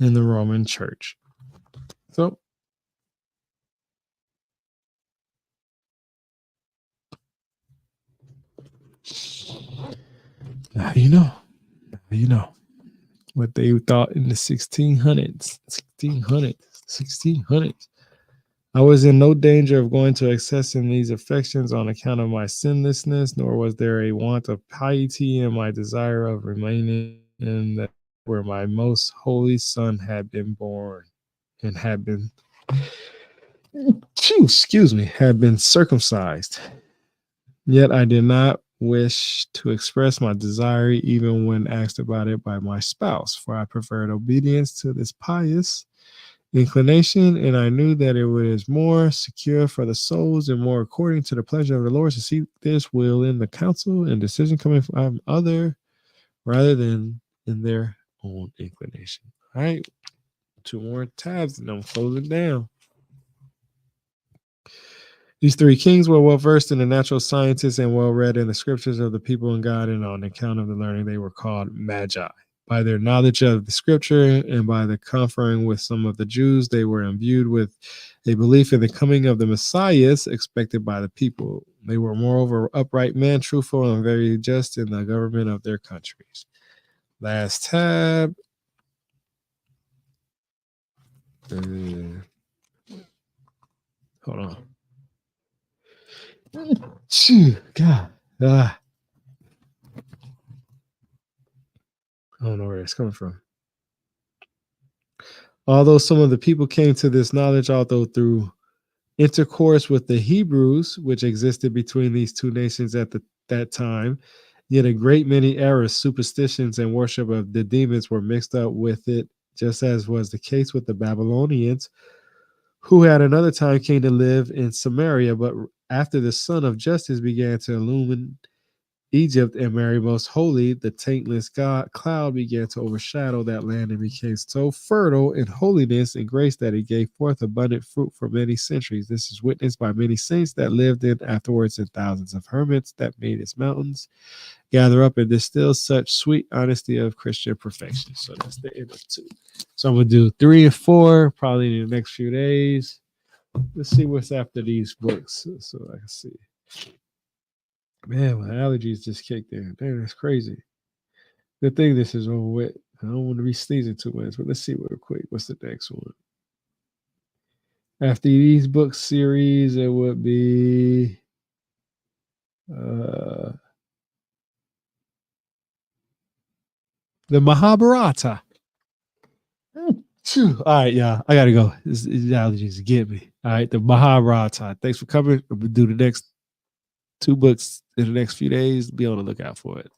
in the Roman Church. So, now you know what they thought in the 1600s. I was in no danger of going to accessing these affections on account of my sinlessness, nor was there a want of piety in my desire of remaining in that where my most holy Son had been born and had been, had been circumcised. Yet I did not wish to express my desire even when asked about it by my spouse, for I preferred obedience to this pious inclination, and I knew that it was more secure for the souls and more according to the pleasure of the Lord to seek this will in the counsel and decision coming from other rather than in their own inclination. All right, 2 more tabs and I'm closing down. These 3 kings were well versed in the natural sciences and well read in the scriptures of the people and God, and on account of the learning, they were called magi. By their knowledge of the scripture and by the conferring with some of the Jews, they were imbued with a belief in the coming of the Messiahs expected by the people. They were, moreover, upright men, truthful, and very just in the government of their countries. Last tab. Hold on. God. I don't know where it's coming from. Although some of the people came to this knowledge, although through intercourse with the Hebrews, which existed between these 2 nations at that time, yet a great many errors, superstitions, and worship of the demons were mixed up with it, just as was the case with the Babylonians, who at another time came to live in Samaria, but after the Son of Justice began to illumine Egypt and Mary Most Holy, the taintless cloud began to overshadow that land and became so fertile in holiness and grace that it gave forth abundant fruit for many centuries. This is witnessed by many saints that lived in afterwards, and thousands of hermits that made its mountains gather up and distill such sweet honesty of Christian perfection. So that's the end of 2. So I'm going to do 3 and 4 probably in the next few days. Let's see what's after these books so I can see. Man, my allergies just kicked in. Damn, that's crazy. Good thing this is over with. I don't want to be sneezing too much, but let's see real quick. What's the next one? After these book series, it would be the Mahabharata. All right, y'all. I gotta go. These allergies get me. All right, the Mahabharata. Thanks for coming. I'm gonna do the next 2 books in the next few days. Be on the lookout for it.